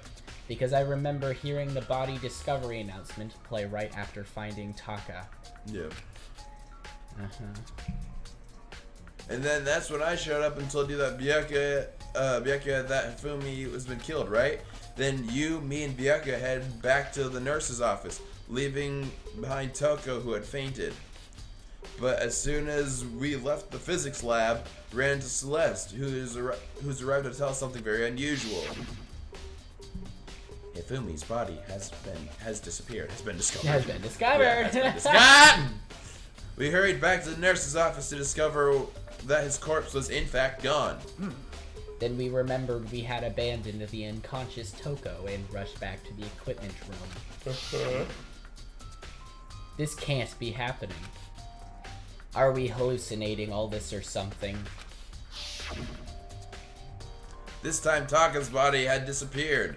Because I remember hearing the body discovery announcement play right after finding Taka. Yep. Uh-huh. And then that's when I showed up and told you that Byakuya that Hifumi has been killed, right? Then you, me, and Byakuya headed back to the nurse's office, leaving behind Toko, who had fainted. But as soon as we left the physics lab, ran into Celeste, who's arrived to tell us something very unusual. Hifumi's body has been discovered. Yeah, has been discovered. We hurried back to the nurse's office to discover that his corpse was in fact gone. Then we remembered we had abandoned the unconscious Toko and rushed back to the equipment room. This can't be happening. Are we hallucinating all this or something? This time Taka's body had disappeared.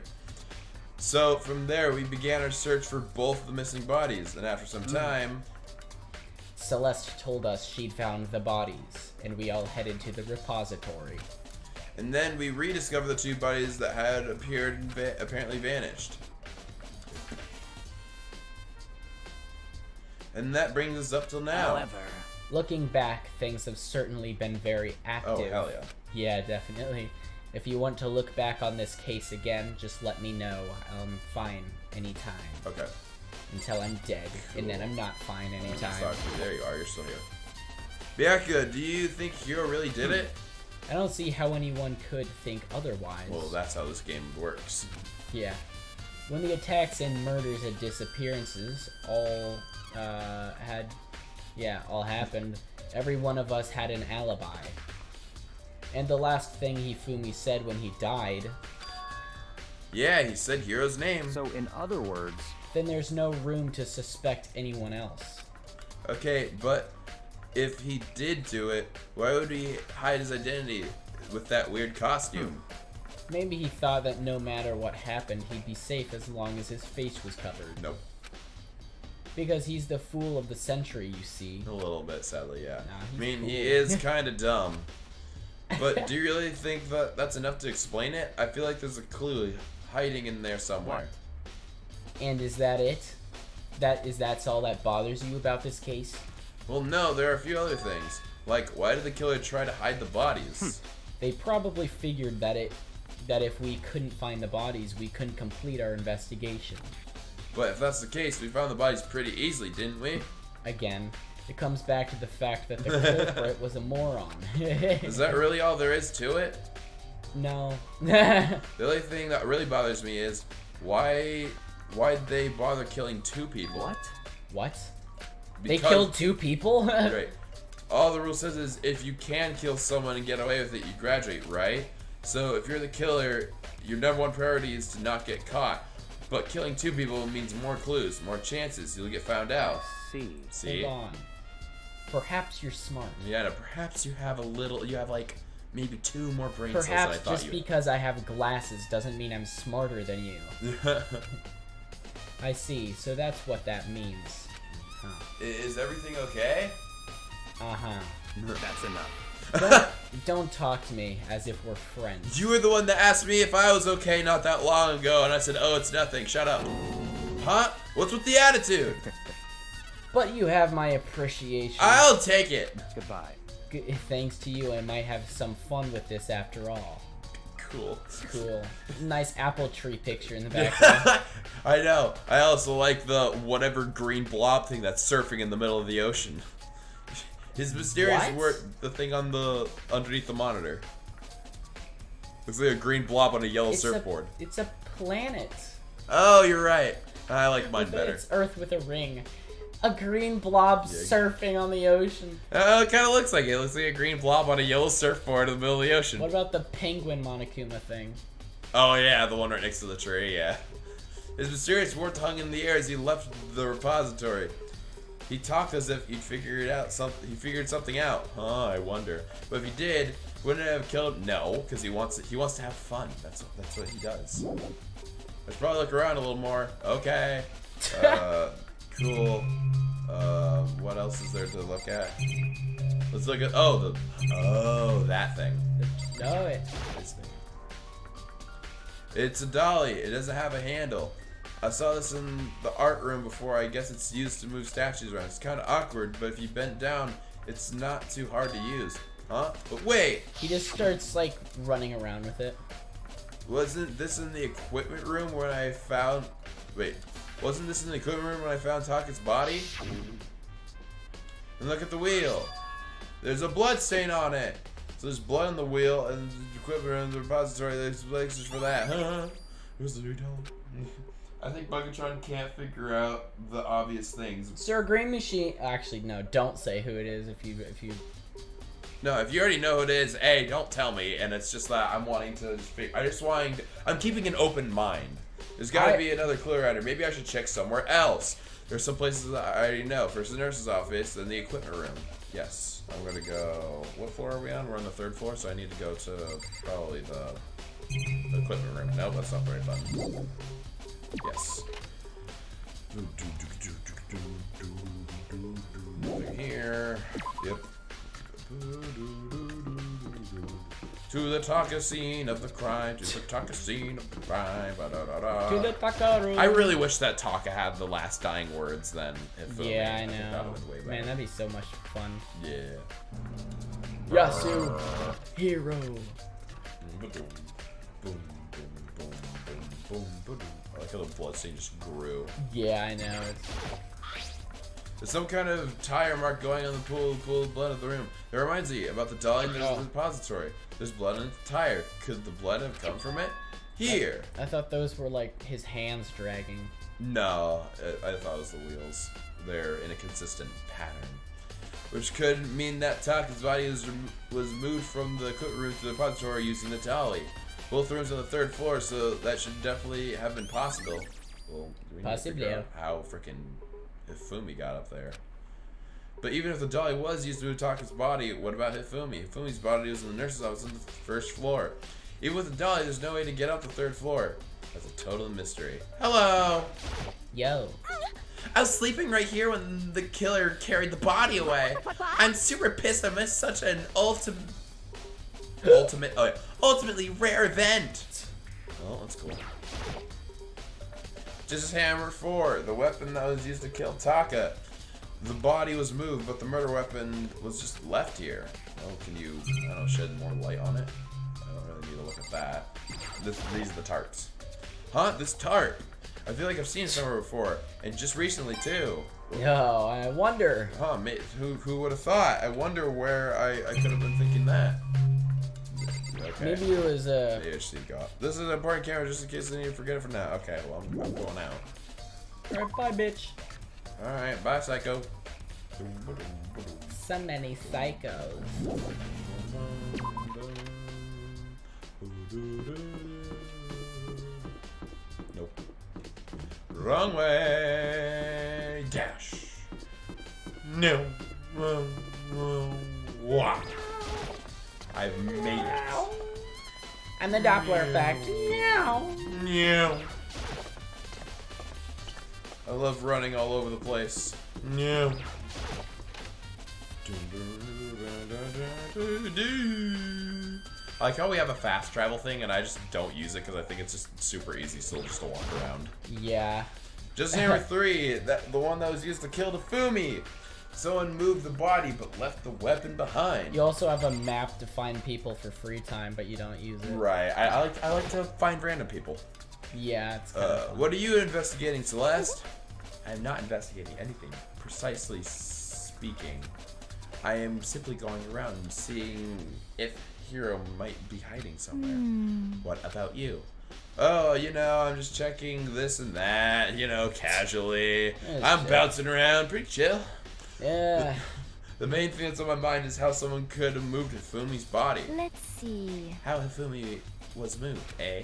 So from there we began our search for both the missing bodies, and after some time... Celeste told us she'd found the bodies, and we all headed to the repository. And then we rediscovered the 2 bodies that had appeared and apparently vanished. And that brings us up till now. however, Looking back, things have certainly been very active. Oh, hell yeah. Yeah, definitely. If you want to look back on this case again, just let me know. I'm fine anytime. Okay. Until I'm dead, and then I'm not fine anytime. There you are, you're still here. Byakuya, do you think Hiro really did it? I don't see how anyone could think otherwise. Well, that's how this game works. Yeah. When the attacks and murders and disappearances all happened, every one of us had an alibi. And the last thing Hifumi said when he died... Yeah, he said Hiro's name. So in other words... Then there's no room to suspect anyone else. Okay, but if he did do it, why would he hide his identity with that weird costume? Maybe he thought that no matter what happened, he'd be safe as long as his face was covered. Nope. Because he's the fool of the century, you see. A little bit, sadly, yeah. Nah, I mean, cool. he is kind of dumb. But do you really think that that's enough to explain it? I feel like there's a clue hiding in there somewhere. And is that it? That's all that bothers you about this case? Well, no, there are a few other things. Like, why did the killer try to hide the bodies? They probably figured that if we couldn't find the bodies, we couldn't complete our investigation. But if that's the case, we found the bodies pretty easily, didn't we? Again, it comes back to the fact that the culprit was a moron. Is that really all there is to it? No. The only thing that really bothers me is why'd they bother killing 2 people? What? Because, they killed 2 people? Right. All the rule says is if you can kill someone and get away with it, you graduate, right? So if you're the killer, your #1 priority is to not get caught. But killing 2 people means more clues, more chances you'll get found out. See? Hold on. Perhaps you're smart. Yeah, no, perhaps you have like maybe 2 more brain cells than I Perhaps thought just you because I have glasses doesn't mean I'm smarter than you. I see, so that's what that means. Huh. Is everything okay? Uh-huh. That's enough. Don't talk to me as if we're friends. You were the one that asked me if I was okay not that long ago, and I said, oh, it's nothing, shut up. Huh? What's with the attitude? But you have my appreciation. I'll take it. Goodbye. Thanks to you, I might have some fun with this after all. Cool. Cool. Nice apple tree picture in the background. I know. I also like the whatever green blob thing that's surfing in the middle of the ocean. His mysterious word, the thing on the underneath the monitor. Looks like a green blob on a yellow surfboard. It's a planet. Oh, you're right. I like mine better. It's Earth with a ring. A green blob surfing on the ocean. It kind of looks like it. It looks like a green blob on a yellow surfboard in the middle of the ocean. What about the penguin Monokuma thing? Oh yeah, the one right next to the tree, yeah. His mysterious word hung in the air as he left the repository. He talked as if he'd figured something out. Huh, I wonder. But if he did, Wouldn't it have killed him? No, because he wants to have fun. That's what he does. I should probably look around a little more. Okay. Cool. What else is there to look at? Let's look at that thing. No, This thing. It's a dolly. It doesn't have a handle. I saw this in the art room before. I guess it's used to move statues around. It's kind of awkward, but if you bend down, it's not too hard to use. Huh? But wait! he just starts like running around with it. Wasn't this in the equipment room when I found... Wait. Wasn't this in the equipment room when I found Taka's body? And look at the wheel. There's a blood stain on it. So there's blood on the wheel and the equipment room, the repository. There's places for that. Where's the new doll? I think Bunkatron can't figure out the obvious things. Sir Green Machine. Actually, no. Don't say who it is if you. No, if you already know who it is, hey, don't tell me. And it's just that I'm wanting to speak. I'm keeping an open mind. There's got to be another clue around here. Maybe I should check somewhere else. There's some places that I already know. First the nurse's office, then the equipment room. Yes, I'm gonna go. What floor are we on? We're on the 3rd floor, so I need to go to probably the equipment room. No, that's not the right button. Yes. Over here. Yep. To the Taka scene of the crime. To the Taka scene of the crime. To the Taka room. I really wish that Taka had the last dying words then. Yeah, I know. Man, that'd be so much fun. Yeah. Yasu, hero. I like how the bloodstain just grew. Yeah, I know. There's some kind of tire mark going on the pool of blood of the room. It reminds me about the dolly in the repository. There's blood on the tire. Could the blood have come from it? Here. I thought those were like his hands dragging. No, I thought it was the wheels. They're in a consistent pattern. Which could mean that Taka's body was moved from the equipment room to the repository using the dolly. Both rooms on the 3rd floor, so that should definitely have been possible. Well, do we need to figure out how freaking Hifumi got up there? But even if the dolly was used to move Taka's body, what about Hifumi? Hifumi's body was in the nurse's office on the 1st floor. Even with the dolly, there's no way to get up the 3rd floor. That's a total mystery. Hello! Yo. I was sleeping right here when the killer carried the body away. I'm super pissed I missed such an ultimately rare event. Oh, that's cool. Just Hammer 4, the weapon that was used to kill Taka. The body was moved, but the murder weapon was just left here. Oh, can you, I don't know, shed more light on it? I don't really need to look at that. These are the tarts. Huh? This tart. I feel like I've seen it somewhere before, and just recently too. Yo, I wonder. Huh? Who would have thought? I wonder where I could have been thinking that. Okay. Maybe it was a. This is an important camera, just in case I need to forget it for now. Okay, well I'm going out. Alright, bye, bitch. All right, bye, psycho. So many psychos. Nope. Wrong way. Dash. No. Wow. I've made it. And the Doppler effect. Meow. Meow. I love running all over the place. Meow. I like how we have a fast travel thing and I just don't use it because I think it's just super easy still just to walk around. Yeah. Just Hammer 3, the one that was used to kill Hifumi. Someone moved the body but left the weapon behind. You also have a map to find people for free time, but you don't use it. Right. I like to find random people. Yeah, it's kind of fun. What are you investigating, Celeste? I am not investigating anything, precisely speaking. I am simply going around and seeing if Hero might be hiding somewhere. What about you? Oh, you know, I'm just checking this and that, you know, casually. I'm bouncing around, pretty chill. Yeah. The main thing that's on my mind is how someone could have moved Hifumi's body. Let's see. How Hifumi was moved, eh?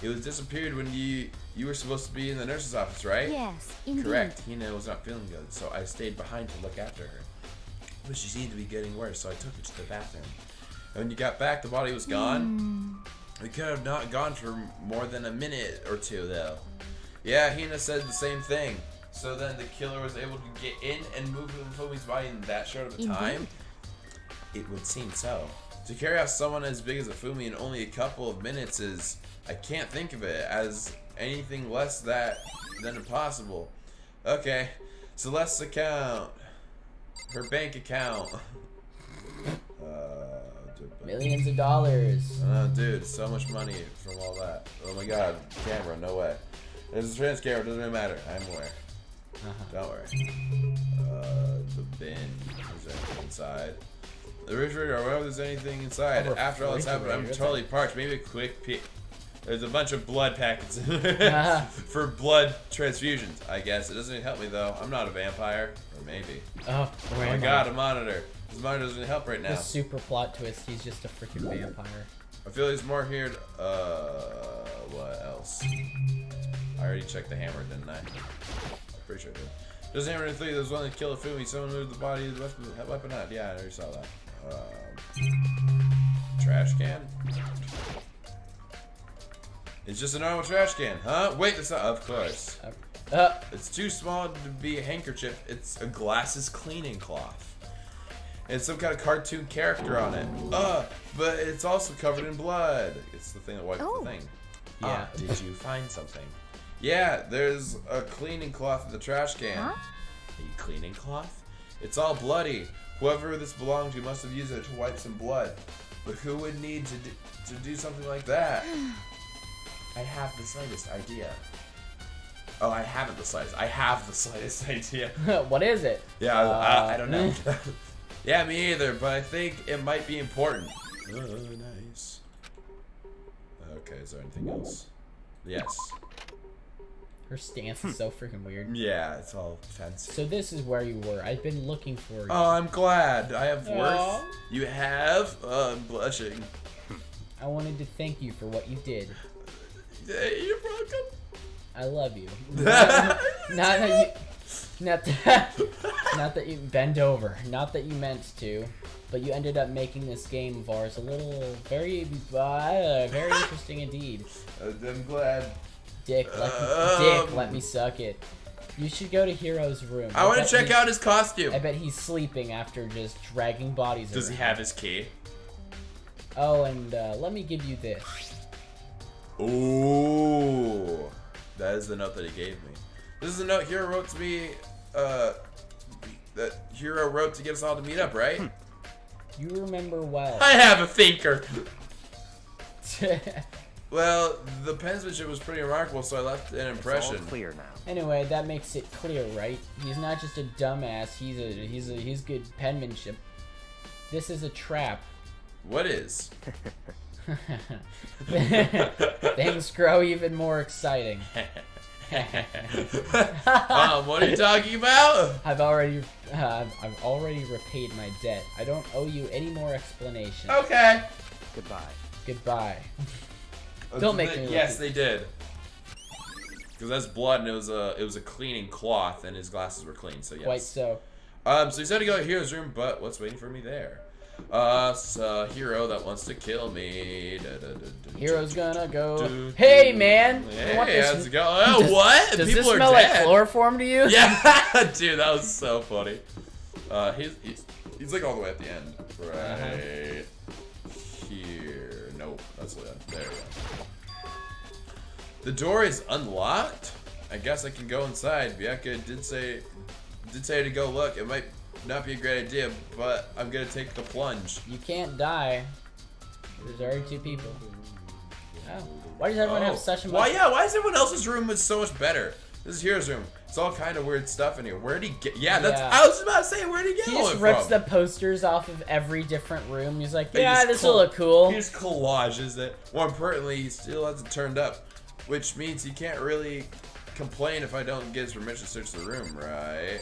It was disappeared when you were supposed to be in the nurse's office, right? Yes, indeed. Correct. Hina was not feeling good, so I stayed behind to look after her. But she seemed to be getting worse, so I took her to the bathroom. And when you got back, the body was gone. We could have not gone for more than a minute or two, though. Yeah, Hina said the same thing. So then the killer was able to get in and move Hifumi's body in that short of a time? It would seem so. To carry out someone as big as Hifumi in only a couple of minutes is... I can't think of it as anything less than impossible. Okay, Celeste's account. Her bank account. Millions of dollars. Oh, dude, so much money from all that. Oh my god, camera, no way. There's a trans camera, doesn't even matter. I'm aware. Don't worry. The bin. Is there anything inside? The refrigerator, I wonder if there's anything inside. After all this happened, I'm totally parched. Maybe a quick peek. There's a bunch of blood packets for blood transfusions, I guess. It doesn't even help me, though. I'm not a vampire. Or maybe. Oh my god, a monitor. This monitor doesn't help right now. The super plot twist, he's just a freaking vampire. I feel there's more here. What else? I already checked the hammer, didn't I? Pretty sure I did. There's a hammer in 3. There's one that killed Hifumi. Someone moved the body of the weapon out. Yeah, I already saw that. Trash can? It's just a normal trash can, huh? Wait, that's not. Of course. It's too small to be a handkerchief. It's a glasses cleaning cloth. And some kind of cartoon character on it. But it's also covered in blood. It's the thing that wipes the thing. Yeah. Did you find something? Yeah, there's a cleaning cloth in the trash can. A cleaning cloth? It's all bloody. Whoever this belonged to must have used it to wipe some blood. But who would need to do something like that? I have the slightest idea. Oh, I haven't the slightest. I have the slightest idea. What is it? Yeah, I don't know. Yeah, me either, but I think it might be important. Nice. Okay, is there anything else? Yes. Her stance is so freaking weird. Yeah, it's all fancy. So this is where you were. I've been looking for you. Oh, I'm glad. I have worth. You have? I'm blushing. I wanted to thank you for what you did. You're welcome. I love you. Not that you bend over. Not that you meant to, but you ended up making this game of ours a little very interesting indeed. I'm glad. Dick, let me suck it. You should go to Hero's room. I want to check out his costume. I bet he's sleeping after just dragging bodies. Does he have his key? Oh, and let me give you this. Ooh, that is the note that he gave me. This is the note Hero wrote to me. That Hero wrote to get us all to meet up, right? You remember well. I have a thinker. Well, the penmanship was pretty remarkable, so I left an impression. It's all clear now. Anyway, that makes it clear, right? He's not just a dumbass. He's good penmanship. This is a trap. What is? Things grow even more exciting. What are you talking about? I've already repaid my debt. I don't owe you any more explanation. Okay. Goodbye. Don't make me. Yes, they did. Because that's blood, and it was a cleaning cloth, and his glasses were clean. So yes. Quite so. So he said to go to Hero's room, but what's waiting for me there? It's a hero that wants to kill me. Hero's gonna go. Hey, man. Hey, how's it going? Oh, what? Does People this are smell dead. like chloroform to you? Yeah, dude, that was so funny. He's like all the way at the end, right here. Nope, that's the end. There we go. The door is unlocked. I guess I can go inside. Bianca did say to go look. It might not be a great idea, but I'm gonna take the plunge. You can't die. There's already 2 people. Oh. Why does everyone have such a much? Why is everyone else's room so much better? This is Hero's room. It's all kind of weird stuff in here. Where'd he get? Yeah, that's. I was about to say, where'd he get He all just it rips from? the posters off of every different room. He's like, He yeah, just this will look cool. He just collages it. More importantly, he still has it turned up, which means he can't really complain if I don't get his permission to search the room, right?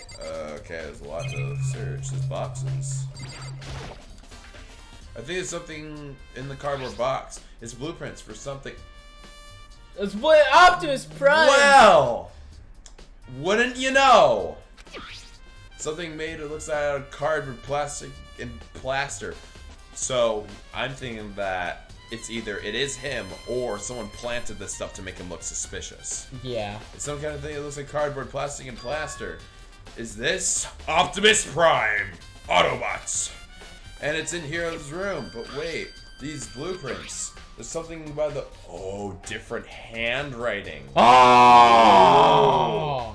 Okay, there's a lot to search. There's boxes. I think there's something in the cardboard box. It's blueprints for something. It's Optimus Prime. Well, wouldn't you know? Something made it looks out of cardboard, plastic, and plaster. So I'm thinking that it's either it is him or someone planted this stuff to make him look suspicious. Yeah. It's some kind of thing that looks like cardboard, plastic, and plaster. Is this Optimus Prime Autobots? And it's in Hero's room. But wait, these blueprints. There's something about the different handwriting. Oh.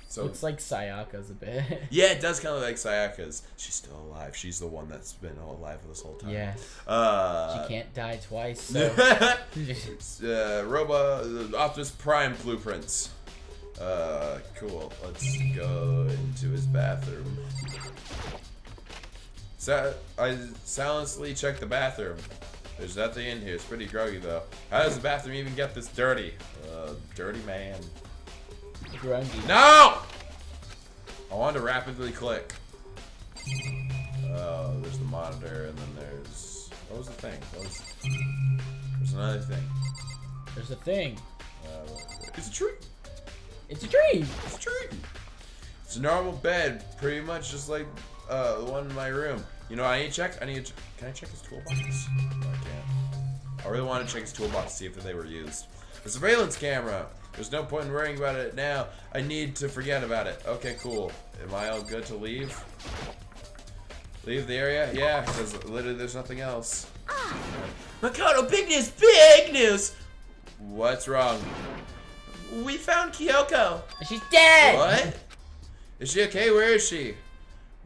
So looks like Sayaka's a bit. Yeah, it does kind of look like Sayaka's. She's still alive. She's the one that's been alive this whole time. Yes. She can't die twice. So. Optimus Prime blueprints. Cool. Let's go into his bathroom. I silently checked the bathroom. There's nothing in here. It's pretty groggy though. How does the bathroom even get this dirty? Dirty man. Grungy. No! I want to rapidly click. Oh, there's the monitor, and then there's... What was the thing? There's another thing. There's a thing. It's a tree. It's a tree. It's a tree. It's a normal bed, pretty much just like the one in my room. You know what I need to check? Can I check his toolbox? No, I can't. I really want to check his toolbox to see if they were used. The surveillance camera. There's no point in worrying about it now. I need to forget about it. Okay, cool. Am I all good to leave? Leave the area? Yeah, because literally there's nothing else. Makoto, big news! Big news! What's wrong? We found Kyoko. She's dead! What? Is she okay? Where is she?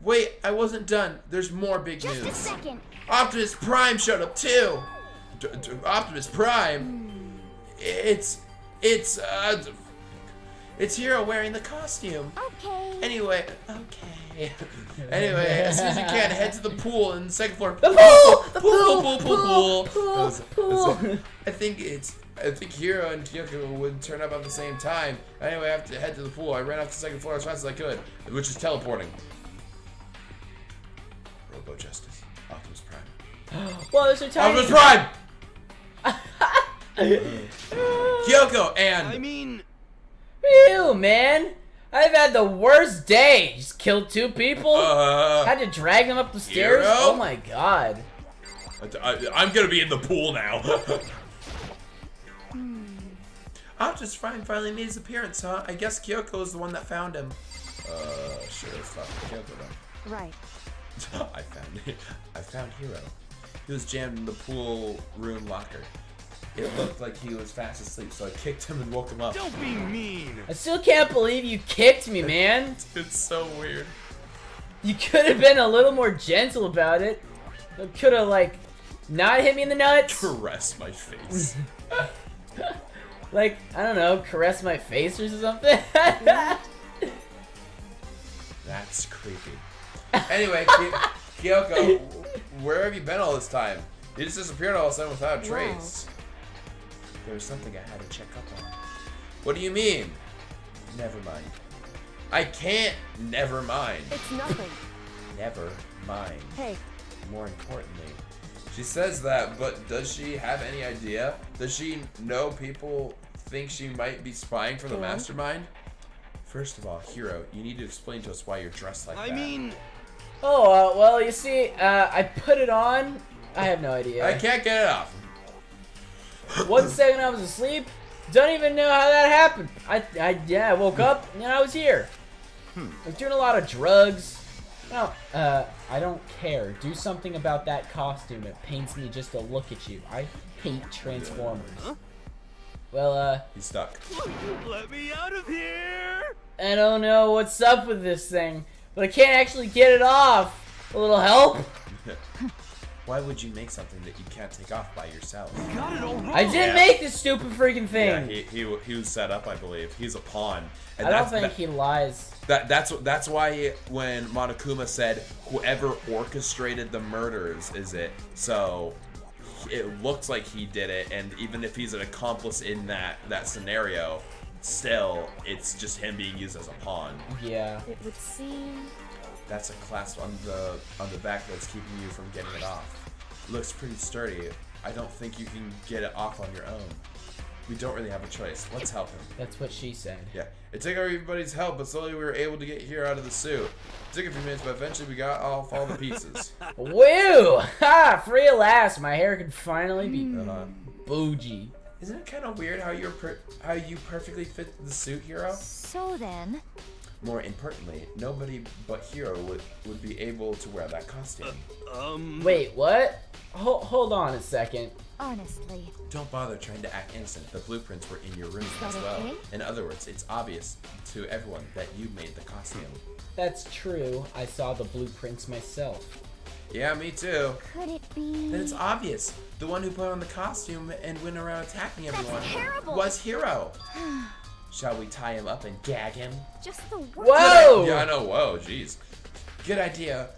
Wait, I wasn't done. There's more big news. Just a second. Optimus Prime showed up too. Optimus Prime? It's Hero wearing the costume. Okay. Anyway, okay. Anyway, as soon as you can, head to the pool on the second floor. The pool! I think Hero and Kyoko would turn up at the same time. Anyway, I have to head to the pool. I ran off the second floor as fast as I could, which is teleporting. Robo Justice. Optimus Prime. Well, there's a tiny... Optimus Prime! Kyoko and... I mean... Ew, man. I've had the worst day. Just killed 2 people. Had to drag them up the stairs. Hero? Oh my god. I'm gonna be in the pool now. Optimus Prime finally made his appearance, huh? I guess Kyoko is the one that found him. Sure, it's not Kyoko then. Right. I found Hero. He was jammed in the pool room locker. It looked like he was fast asleep, so I kicked him and woke him up. Don't be mean. I still can't believe you kicked me, man. It's so weird. You could have been a little more gentle about it. You could have, like, not hit me in the nuts. Caress my face. Like, I don't know, caress my face or something. That's creepy. Anyway, Kyoko, where have you been all this time? You just disappeared all of a sudden without a trace. There was something I had to check up on. What do you mean? Never mind. I can't never mind. It's nothing. Never mind. Hey. More importantly, she says that, but does she have any idea? Does she know people think she might be spying for the mastermind? First of all, Hero, you need to explain to us why you're dressed like that. I mean... Oh, well, you see, I put it on. I have no idea. I can't get it off. 1 second I was asleep. Don't even know how that happened. I woke up and I was here. I was doing a lot of drugs. No, I don't care. Do something about that costume. It pains me just to look at you. I hate Transformers. Huh? Well, He's stuck. Let me out of here! I don't know what's up with this thing, but I can't actually get it off. A little help? Why would you make something that you can't take off by yourself? You got it all wrong. I didn't make this stupid freaking thing. Yeah, he was set up, I believe. He's a pawn. And I don't think he lies. That's why when Monokuma said whoever orchestrated the murders is it. So it looks like he did it, and even if he's an accomplice in that scenario, still it's just him being used as a pawn. Yeah. It would seem... That's a clasp on the back that's keeping you from getting it off. Looks pretty sturdy. I don't think you can get it off on your own. we don't really have a choice. Let's help him. That's what she said. Yeah. It took everybody's help, but slowly we were able to get here out of the suit. It took a few minutes, but eventually we got off all the pieces. Woo! Ha! Free at last. My hair could finally be bougie. Isn't it kind of weird how you perfectly fit the suit, Hero? So then... More importantly, nobody but Hero would be able to wear that costume. Wait, what? Hold on a second. Honestly. Don't bother trying to act innocent. The blueprints were in your room that as well. okay? In other words, it's obvious to everyone that you made the costume. That's true. I saw the blueprints myself. Yeah, me too. Could it be... Then it's obvious. The one who put on the costume and went around attacking everyone terrible. was Hero. Shall we tie him up and gag him? Just the worst. Whoa! Yeah, I know. Whoa, jeez. Good idea.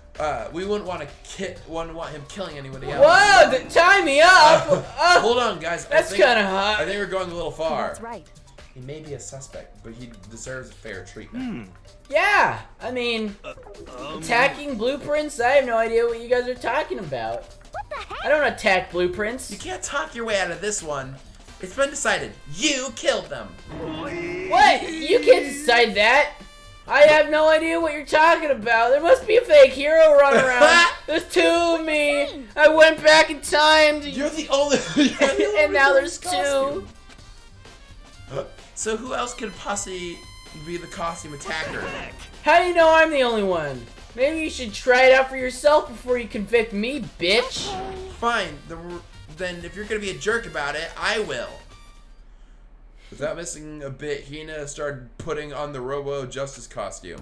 We wouldn't want him killing anybody else. Whoa! Tie me up! Hold on, guys. That's kind of hot. I think we're going a little far. That's right. He may be a suspect, but he deserves fair treatment. Yeah, I mean, attacking blueprints? I have no idea what you guys are talking about. What the heck? I don't attack blueprints. You can't talk your way out of this one. It's been decided. You killed them. What? You can't decide that. I have no idea what you're talking about. There must be a fake hero running around. There's two of me. I went back in time to... You're the only... and now there's two. So who else could possibly be the costume attacker? How do you know I'm the only one? Maybe you should try it out for yourself before you convict me, bitch. Fine. Then if you're gonna be a jerk about it, I will. Without missing a bit, Hina started putting on the Robo Justice costume.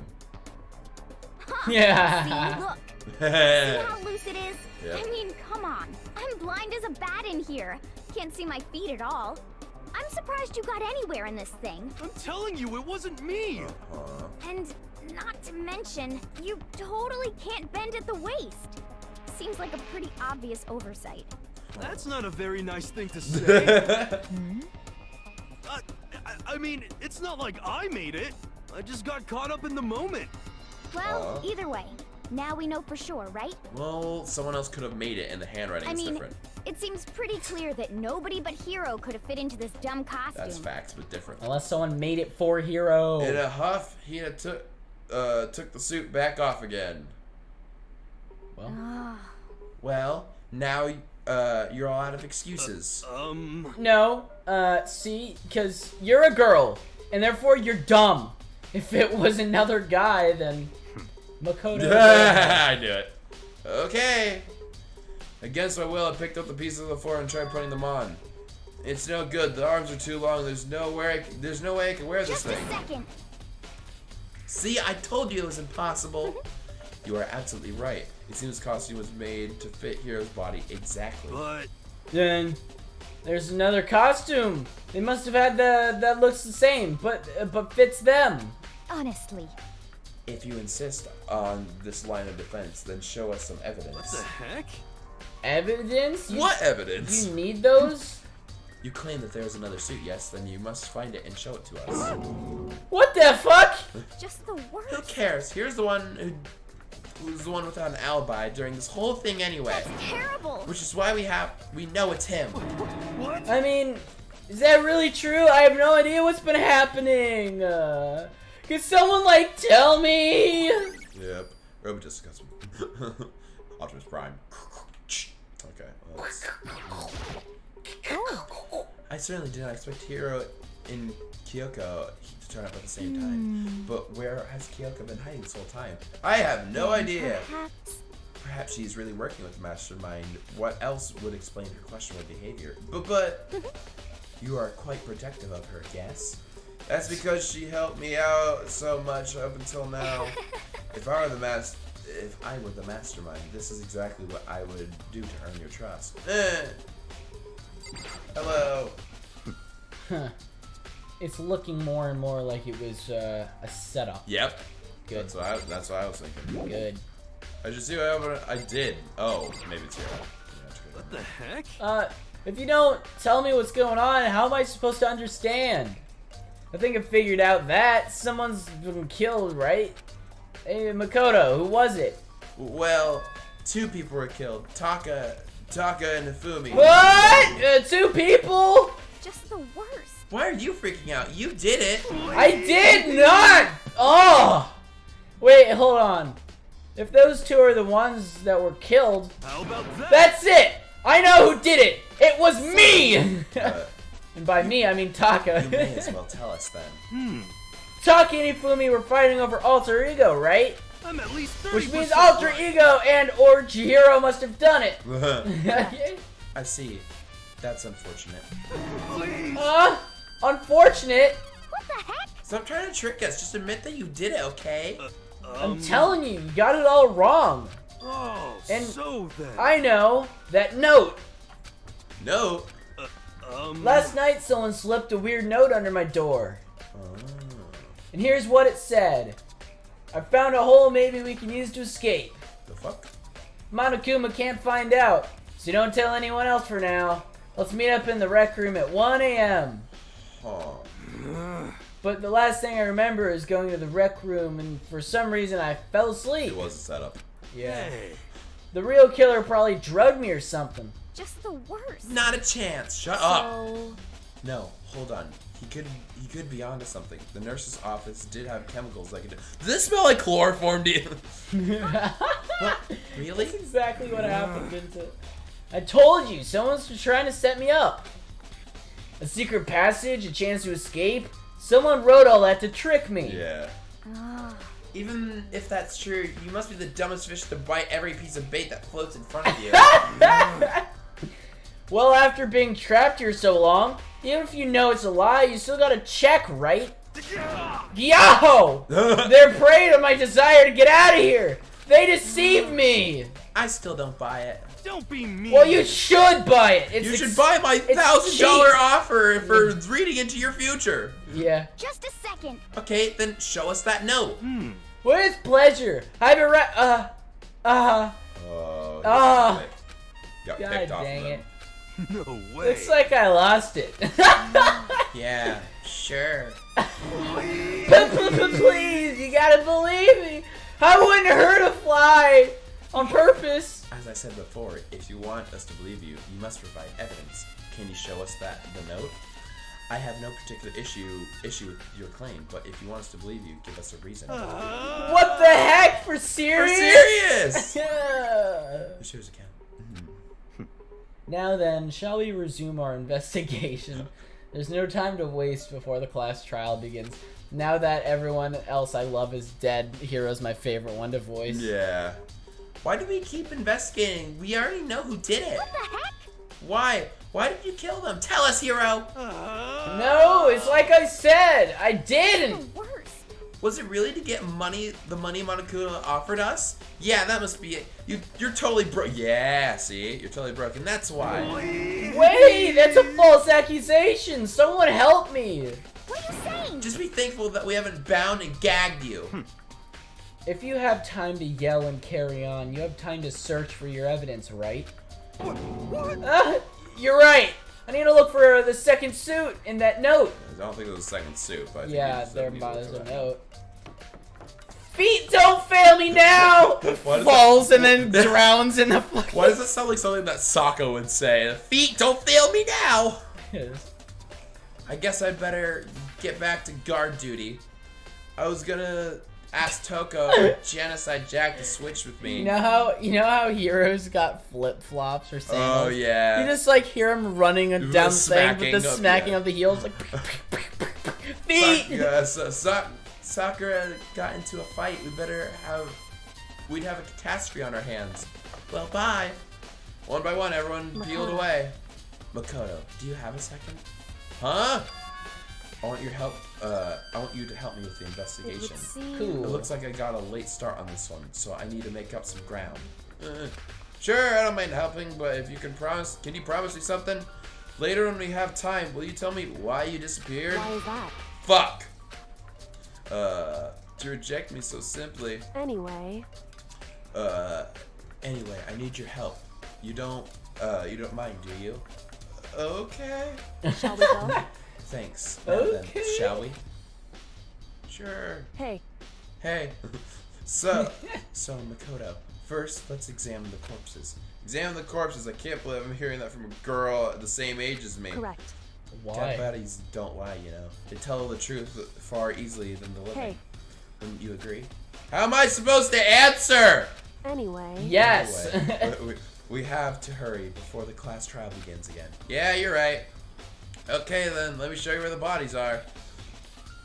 Yeah. See, look. See how loose it is? Yep. I mean, come on. I'm blind as a bat in here. Can't see my feet at all. I'm surprised you got anywhere in this thing. I'm telling you, it wasn't me. And not to mention, you totally can't bend at the waist. Seems like a pretty obvious oversight. That's not a very nice thing to say. I mean, it's not like I made it. I just got caught up in the moment. Well, either way, now we know for sure, right? Well, someone else could have made it, and the handwriting's different. It seems pretty clear that nobody but Hero could have fit into this dumb costume. That's facts, but different. Unless someone made it for Hero. In a huff, Hina took the suit back off again. Well, now you're all out of excuses. No, see, because you're a girl, and therefore you're dumb. If it was another guy, then Makoto. I knew it. Okay. Against my will, I picked up the pieces of the floor and tried putting them on. It's no good. The arms are too long. There's no way I can wear this thing. Just a second. See, I told you it was impossible. You are absolutely right. It seems this costume was made to fit Hero's body exactly. But Then there's another costume. They must have had that looks the same, but fits them. Honestly. If you insist on this line of defense, then show us some evidence. what the heck? Evidence? What evidence? You need those? You claim that there's another suit, yes? Then you must find it and show it to us. What the fuck? Just the Who worst. cares? Here's the one who's the one without an alibi during this whole thing anyway. That's terrible. Which is why we know it's him. What? I mean, is that really true? I have no idea what's been happening. Could someone, like, tell me? Yep. Robo just got some. Optimus Prime. Okay. Well, I certainly did not expect Hero and Kyoko to turn up at the same time. But where has Kyoko been hiding this whole time? I have no idea. Perhaps she's really working with the Mastermind. What else would explain her questionable behavior? But you are quite protective of her, yes? That's because she helped me out so much up until now. If I were the Mastermind, this is exactly what I would do to earn your trust. Hello. Huh. It's looking more and more like it was a setup. Yep. Good. That's what I was thinking. Good. I just see what I did. Oh, maybe it's here. What the heck? If you don't tell me what's going on, how am I supposed to understand? I think I figured out that someone's been killed, right? Hey, Makoto, who was it? Well, two people were killed. Taka and Hifumi. What? 2 people? just the worst. Why are you freaking out? You did it. I did not! Oh! Wait, hold on. If those two are the ones that were killed, How about that? that's it! I know who did it! It was me! And by me, I mean Taka. You may as well tell us then. Taka and Ifumi were fighting over alter ego, right? I'm at least 30% Which means alter right. ego and or Chihiro must have done it. I see. That's unfortunate. Please. Unfortunate. What the heck? Stop trying to trick us. Just admit that you did it, okay? I'm telling you, you got it all wrong. Oh, And so then. I know that note. No. Last night, someone slipped a weird note under my door. And here's what it said. I found a hole maybe we can use to escape. The fuck? Monokuma can't find out, so don't tell anyone else for now. Let's meet up in the rec room at 1 a.m. Huh. But the last thing I remember is going to the rec room, and for some reason I fell asleep. It was a setup. Yeah. Hey. The real killer probably drugged me or something. Just the worst. Not a chance. Shut up. So, No, hold on. He could be onto something. The nurse's office did have chemicals that could. Does this smell like chloroform to you? What? Really? That's exactly what happened, didn't it? I told you, someone's trying to set me up. A secret passage, a chance to escape. Someone wrote all that to trick me. Yeah. Even if that's true, you must be the dumbest fish to bite every piece of bait that floats in front of you. Well, after being trapped here so long, even if you know it's a lie, you still gotta check, right? Yahoo! They're prey to my desire to get out of here! They deceived me! I still don't buy it. Don't be mean. Well, you should buy it! You should buy my $1,000 cheap. offer for reading into your future. Yeah. just a second. Okay, then show us that note. With pleasure. I've been Oh, Ah. got God picked off dang of them. it. No way. Looks like I lost it. Yeah, sure. Please, you gotta believe me. I wouldn't hurt a fly on purpose. As I said before, if you want us to believe you, you must provide evidence. Can you show us the note? I have no particular issue with your claim, but if you want us to believe you, give us a reason. What the heck? For serious? For serious! Yeah. Shows account. Now then, shall we resume our investigation? There's no time to waste before the class trial begins. Now that everyone else I love is dead, Hero's my favorite one to voice. Yeah. Why do we keep investigating? We already know who did it. What the heck? Why? Why did you kill them? Tell us, Hero. No, it's like I said. I didn't. The worst. Was it really to get money? The money Monokuma offered us? Yeah, that must be it. You're totally broke. Yeah, see, you're totally broken. That's why. Wait, that's a false accusation. Someone help me. What are you saying? Just be thankful that we haven't bound and gagged you. If you have time to yell and carry on, you have time to search for your evidence, right? What? You're right. I need to look for the second suit in that note. I don't think it was a second suit, but I think Yeah, you just there's need to look a for that. note. Feet don't fail me now! What is Falls that? and then drowns in the fucking... Why does that sound like something that Sokka would say? Feet don't fail me now! I guess I'd better get back to guard duty. I was gonna ask Toko or Genocide Jack to switch with me. You know how heroes got flip-flops or sandals? Oh, yeah. You just like hear him running down the thing with the smacking of- smacking yeah. of the heels like feet! Sakura got into a fight. We'd have a catastrophe on our hands. Well, bye. One by one, everyone peeled away. Makoto, do you have a second? Huh? I want your help. I want you to help me with the It investigation. would seem... Cool. It looks like I got a late start on this one, so I need to make up some ground. Sure, I don't mind helping, but if you can you promise me something? Later when we have time, will you tell me why you disappeared? Why is that? Fuck! To reject me so simply. Anyway, Anyway, I need your help. You don't mind, do you? Okay. shall we go? Thanks. Now then, Okay. shall we? Sure. Hey, Hey. So Makoto, first let's examine the corpses. Examine the corpses. I can't believe I'm hearing that from a girl the same age as me. correct. Why? Dead bodies don't lie, you know. They tell the truth far easily than the living. Hey. Wouldn't you agree? How am I supposed to answer? Anyway. Yes. Anyway, we have to hurry before the class trial begins again. Yeah, you're right. Okay then, let me show you where the bodies are.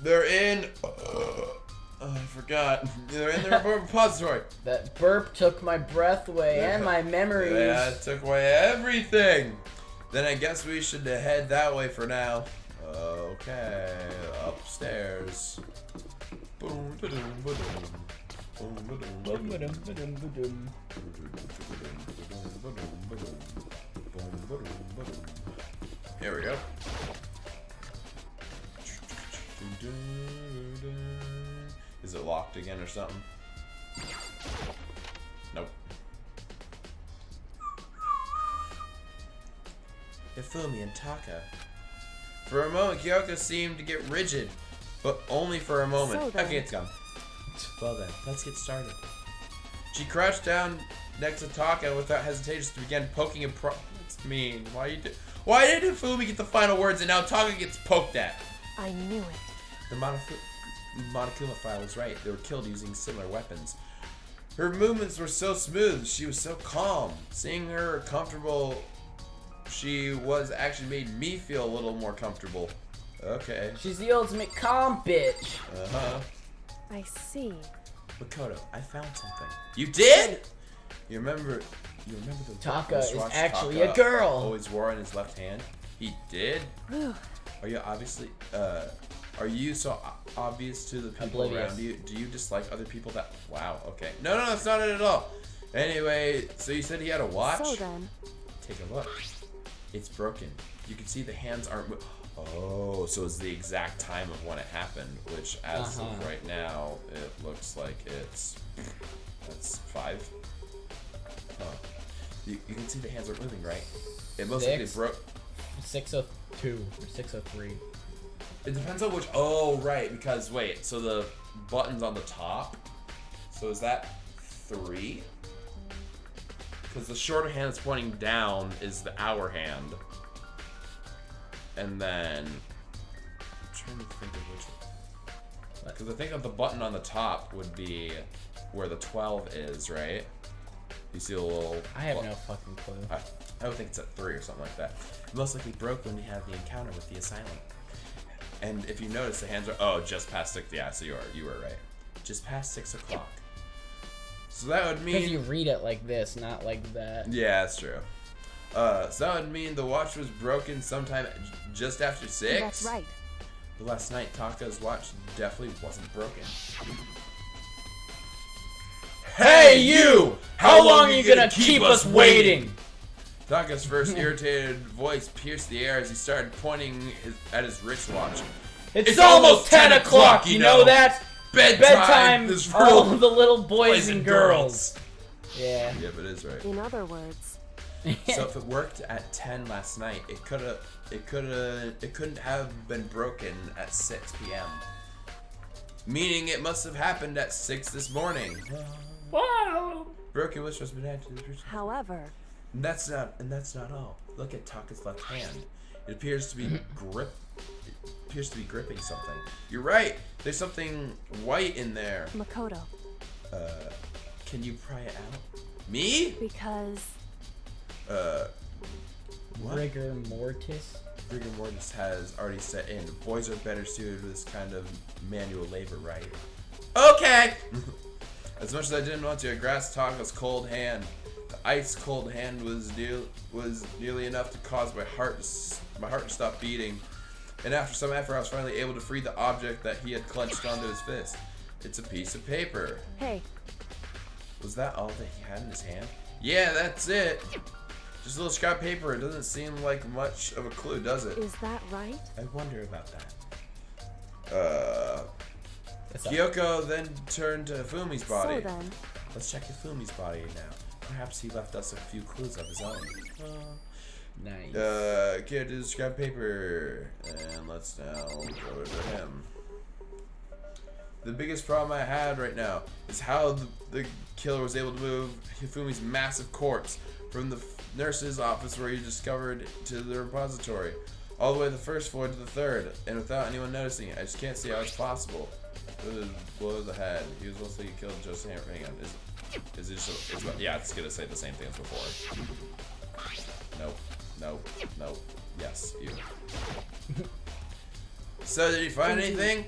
They're in... oh, I forgot. They're in the repository. That burp took my breath away and my memories. Yeah, it took away everything. Then I guess we should head that way for now. Okay, upstairs. Boom, ba-doom, ba-doom. Boom, ba-doom, ba-doom. Boom, ba-doom, ba-doom. Here we go. Is it locked again or something? Nope. Hifumi and Taka. For a moment, Kyoko seemed to get rigid, but only for a moment. So then- Okay, it's gone. Well then, let's get started. She crouched down next to Taka and without hesitation began poking and That's mean. Why did Hifumi get the final words and now Taka gets poked at? I knew it. The Monokuma file was right. They were killed using similar weapons. Her movements were so smooth. She was so calm. Seeing her comfortable, she was actually made me feel a little more comfortable. Okay. She's the ultimate calm bitch. Uh-huh. I see. Makoto, I found something. You did? You remember the Taka is wristwatch actually Taka a girl. always wore in his left hand? He did? Are you obviously are you so obvious to the people Oblivious. around you? Do you dislike other people that Wow, okay. No, that's not it at all. Anyway, so you said he had a watch? So then. take a look? It's broken. You can see the hands aren't Oh, so it's the exact time of when it happened, which as of right now, it looks like that's 5. Oh. You can see the hands aren't moving, right? It most likely broke. 602 or 603. It depends on which. Oh, right. Because wait, so the button's on the top. So is that 3? Because the shorter hand that's pointing down is the hour hand. And then I'm trying to think of which. Because I think that the button on the top would be where the 12 is, right? You see a little. I have no fucking clue. I would think it's at 3 or something like that. It most likely broke when we had the encounter with the assailant. And if you notice, the hands are just past 6. Yeah, so you were right. Just past 6 o'clock. So that would mean. Because you read it like this, not like that. Yeah, that's true. So that would mean the watch was broken sometime just after 6? That's right. But last night, Taka's watch definitely wasn't broken. Hey, you! How long are you gonna keep us waiting? Taka's first irritated voice pierced the air as he started pointing at his wristwatch. It's almost 10 o'clock, you know that? Bedtime is for all the little boys and girls. Yeah. Yep, it is right. In other words. So if it worked at 10 last night, it couldn't have been broken at 6 p.m. Meaning it must have happened at 6 this morning. Wow. Broken wish was been added to the However. And that's not all. Look at Taka's left hand. It appears to be gripping something. You're right. There's something white in there. Makoto. Can you pry it out? Me? Because. What? Rigor mortis. Rigor mortis has already set in. Boys are better suited to this kind of manual labor, right? Okay. As much as I didn't want to, I grasped Taka's cold hand. The ice cold hand was nearly enough to cause my heart to stop beating. And after some effort, I was finally able to free the object that he had clenched onto his fist. It's a piece of paper. Hey. Was that all that he had in his hand? Yeah, that's it. Just a little scrap of paper. It doesn't seem like much of a clue, does it? Is that right? I wonder about that. Kyoko then turned to Hifumi's body. So then. Let's check Hifumi's body now. Perhaps he left us a few clues of his own. Nice. Get his scrap paper. And let's now go over to him. The biggest problem I had right now is how the killer was able to move Hifumi's massive corpse from the nurse's office where he discovered to the repository. all the way to the first floor to the third, and without anyone noticing it. I just can't see how it's possible. Blow to the head. He was supposed to get killed just hang on. Is it just yeah, it's gonna say the same thing as before. Nope. Nope. Nope. Yes, you. So did you find anything?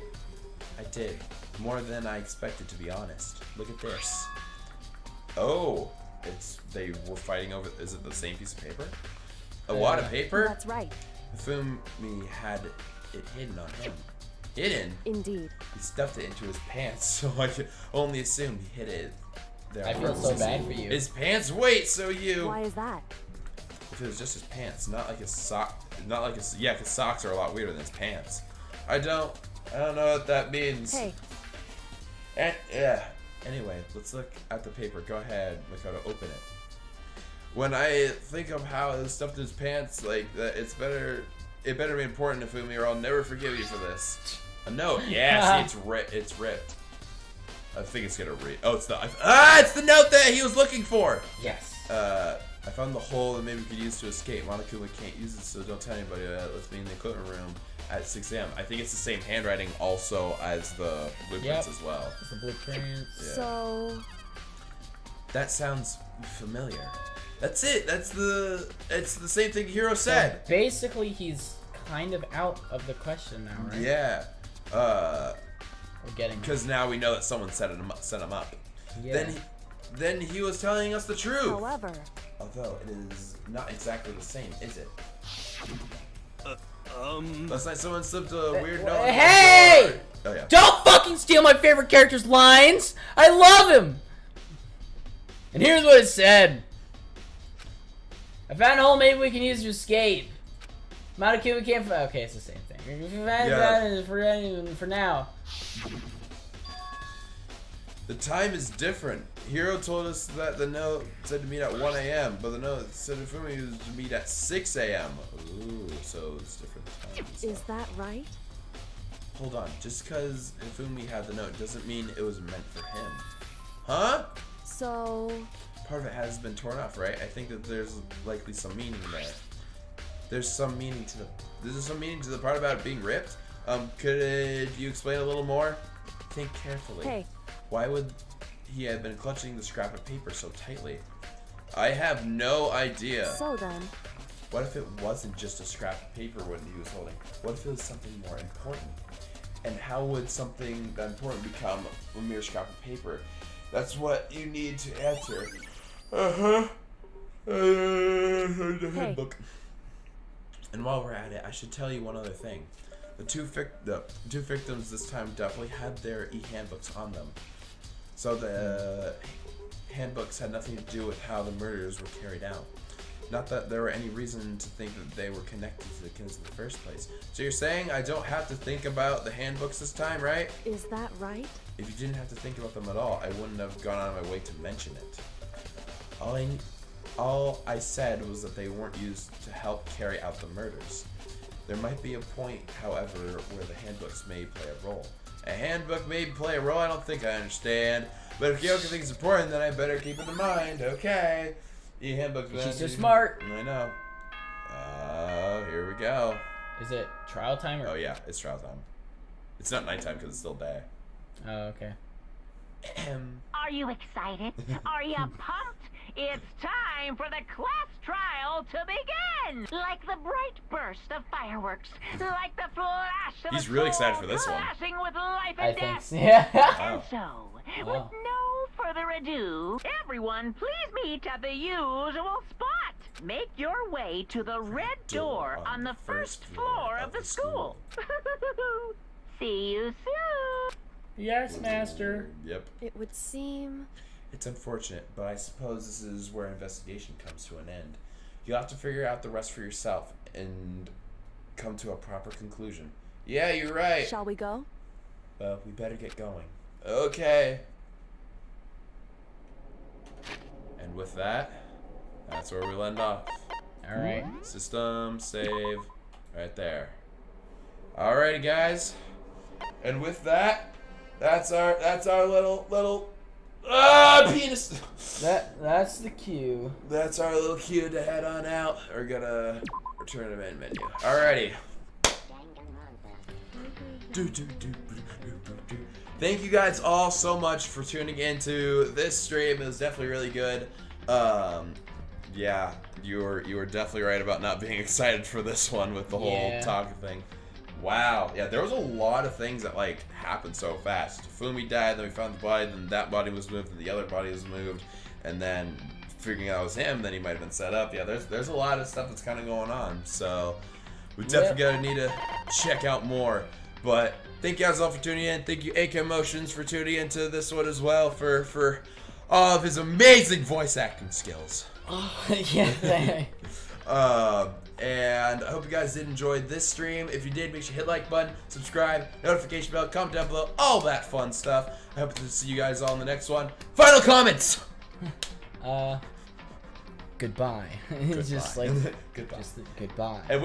I did. More than I expected, to be honest. Look at this. Oh, they were fighting over. Is it the same piece of paper? A wad of paper? That's right. Hifumi had it hidden on him. Hidden? Indeed. He stuffed it into his pants, so I could only assume he hid it there. I feel so bad for you. His pants? Wait, so you... Why is that? If it was just his pants, not like his sock... Not like his... Yeah, because socks are a lot weirder than his pants. I don't know what that means. Hey. And, yeah. Anyway, let's look at the paper. Go ahead, Makoto, open it. When I think of how it was stuffed in his pants, like, that, it better be important, Hifumi, or I'll never forgive you for this. A note. Yeah, see, it's ripped. I think it's gonna read. Oh, it's the note that he was looking for. Yes. I found the hole that maybe we could use to escape. Monokuma can't use it, so don't tell anybody. Let's be in the equipment room at 6 a.m. I think it's the same handwriting also as the blueprints as well. It's the blueprints. Yeah. So... That sounds familiar. That's it. It's the same thing Hiro said. So basically, he's kind of out of the question now, right? Yeah. We're getting because now we know that someone set him up. Yeah. Then he was telling us the truth. However, although it is not exactly the same, is it? Last night someone slipped a weird note. Hey! Oh yeah. Don't fucking steal my favorite character's lines. I love him. And here's what it said. I found a hole maybe we can use to escape. Monokuma can't okay, it's the same thing. Yeah. For now. The time is different. Hiro told us that the note said to meet at 1 a.m., but the note said Hifumi was to meet at 6 a.m. Ooh, so it's different times. Is that right? Hold on, just because Hifumi had the note doesn't mean it was meant for him. Huh? So... Part of it has been torn off, right? I think that there's likely some meaning there. There's some meaning to the part about it being ripped. Could you explain a little more? Think carefully. Hey. Why would he have been clutching the scrap of paper so tightly? I have no idea. So then... What if it wasn't just a scrap of paper what he was holding? What if it was something more important? And how would something that important become a mere scrap of paper? That's what you need to answer. The handbook. And while we're at it, I should tell you one other thing. The two victims this time definitely had their e-handbooks on them. So the handbooks had nothing to do with how the murders were carried out. Not that there were any reason to think that they were connected to the killings in the first place. So you're saying I don't have to think about the handbooks this time, right? Is that right? If you didn't have to think about them at all, I wouldn't have gone out of my way to mention it. All I said was that they weren't used to help carry out the murders. There might be a point, however, where the handbooks may play a role. A handbook may play a role? I don't think I understand. But if Kyoko thinks it's important, then I better keep it in mind. Okay. E-handbook. She's so smart. I know. Here we go. Is it trial time? Or? Oh yeah, it's trial time. It's not nighttime because it's still day. Oh, okay. Are you excited? Are you pumped? It's time for the class trial to begin! Like the bright burst of fireworks, like the flash of He's really excited for this one. flashing with life and death. Think so. Yeah. And so, with no further ado, everyone please meet at the usual spot. Make your way to the red door on the first floor of the school. See you soon. Yes, master. Yep. It would seem... It's unfortunate, but I suppose this is where investigation comes to an end. You'll have to figure out the rest for yourself and come to a proper conclusion. Yeah, you're right. Shall we go? Well, we better get going. Okay. And with that, that's where we'll end off. Alright. System, save, right there. Alrighty, guys. And with that, that's our little penis. That's the cue. That's our little cue to head on out. We're Return to main menu. Alrighty. Thank you guys all so much for tuning into this stream. It was definitely really good. Yeah, you were definitely right about not being excited for this one with the whole talk thing. Wow. Yeah, there was a lot of things that like happened so fast. Fumi died, then we found the body, then that body was moved, and the other body was moved, and then figuring out it was him, then he might have been set up. Yeah, there's a lot of stuff that's kind of going on. So we definitely gotta need to check out more. But thank you guys all for tuning in. Thank you AKMotions for tuning into this one as well for all of his amazing voice acting skills. Yeah. And I hope you guys did enjoy this stream. If you did, make sure you hit like button, subscribe, notification bell, comment down below, all that fun stuff. I hope to see you guys all in the next one. Final comments. Goodbye. Just like Goodbye. Just goodbye.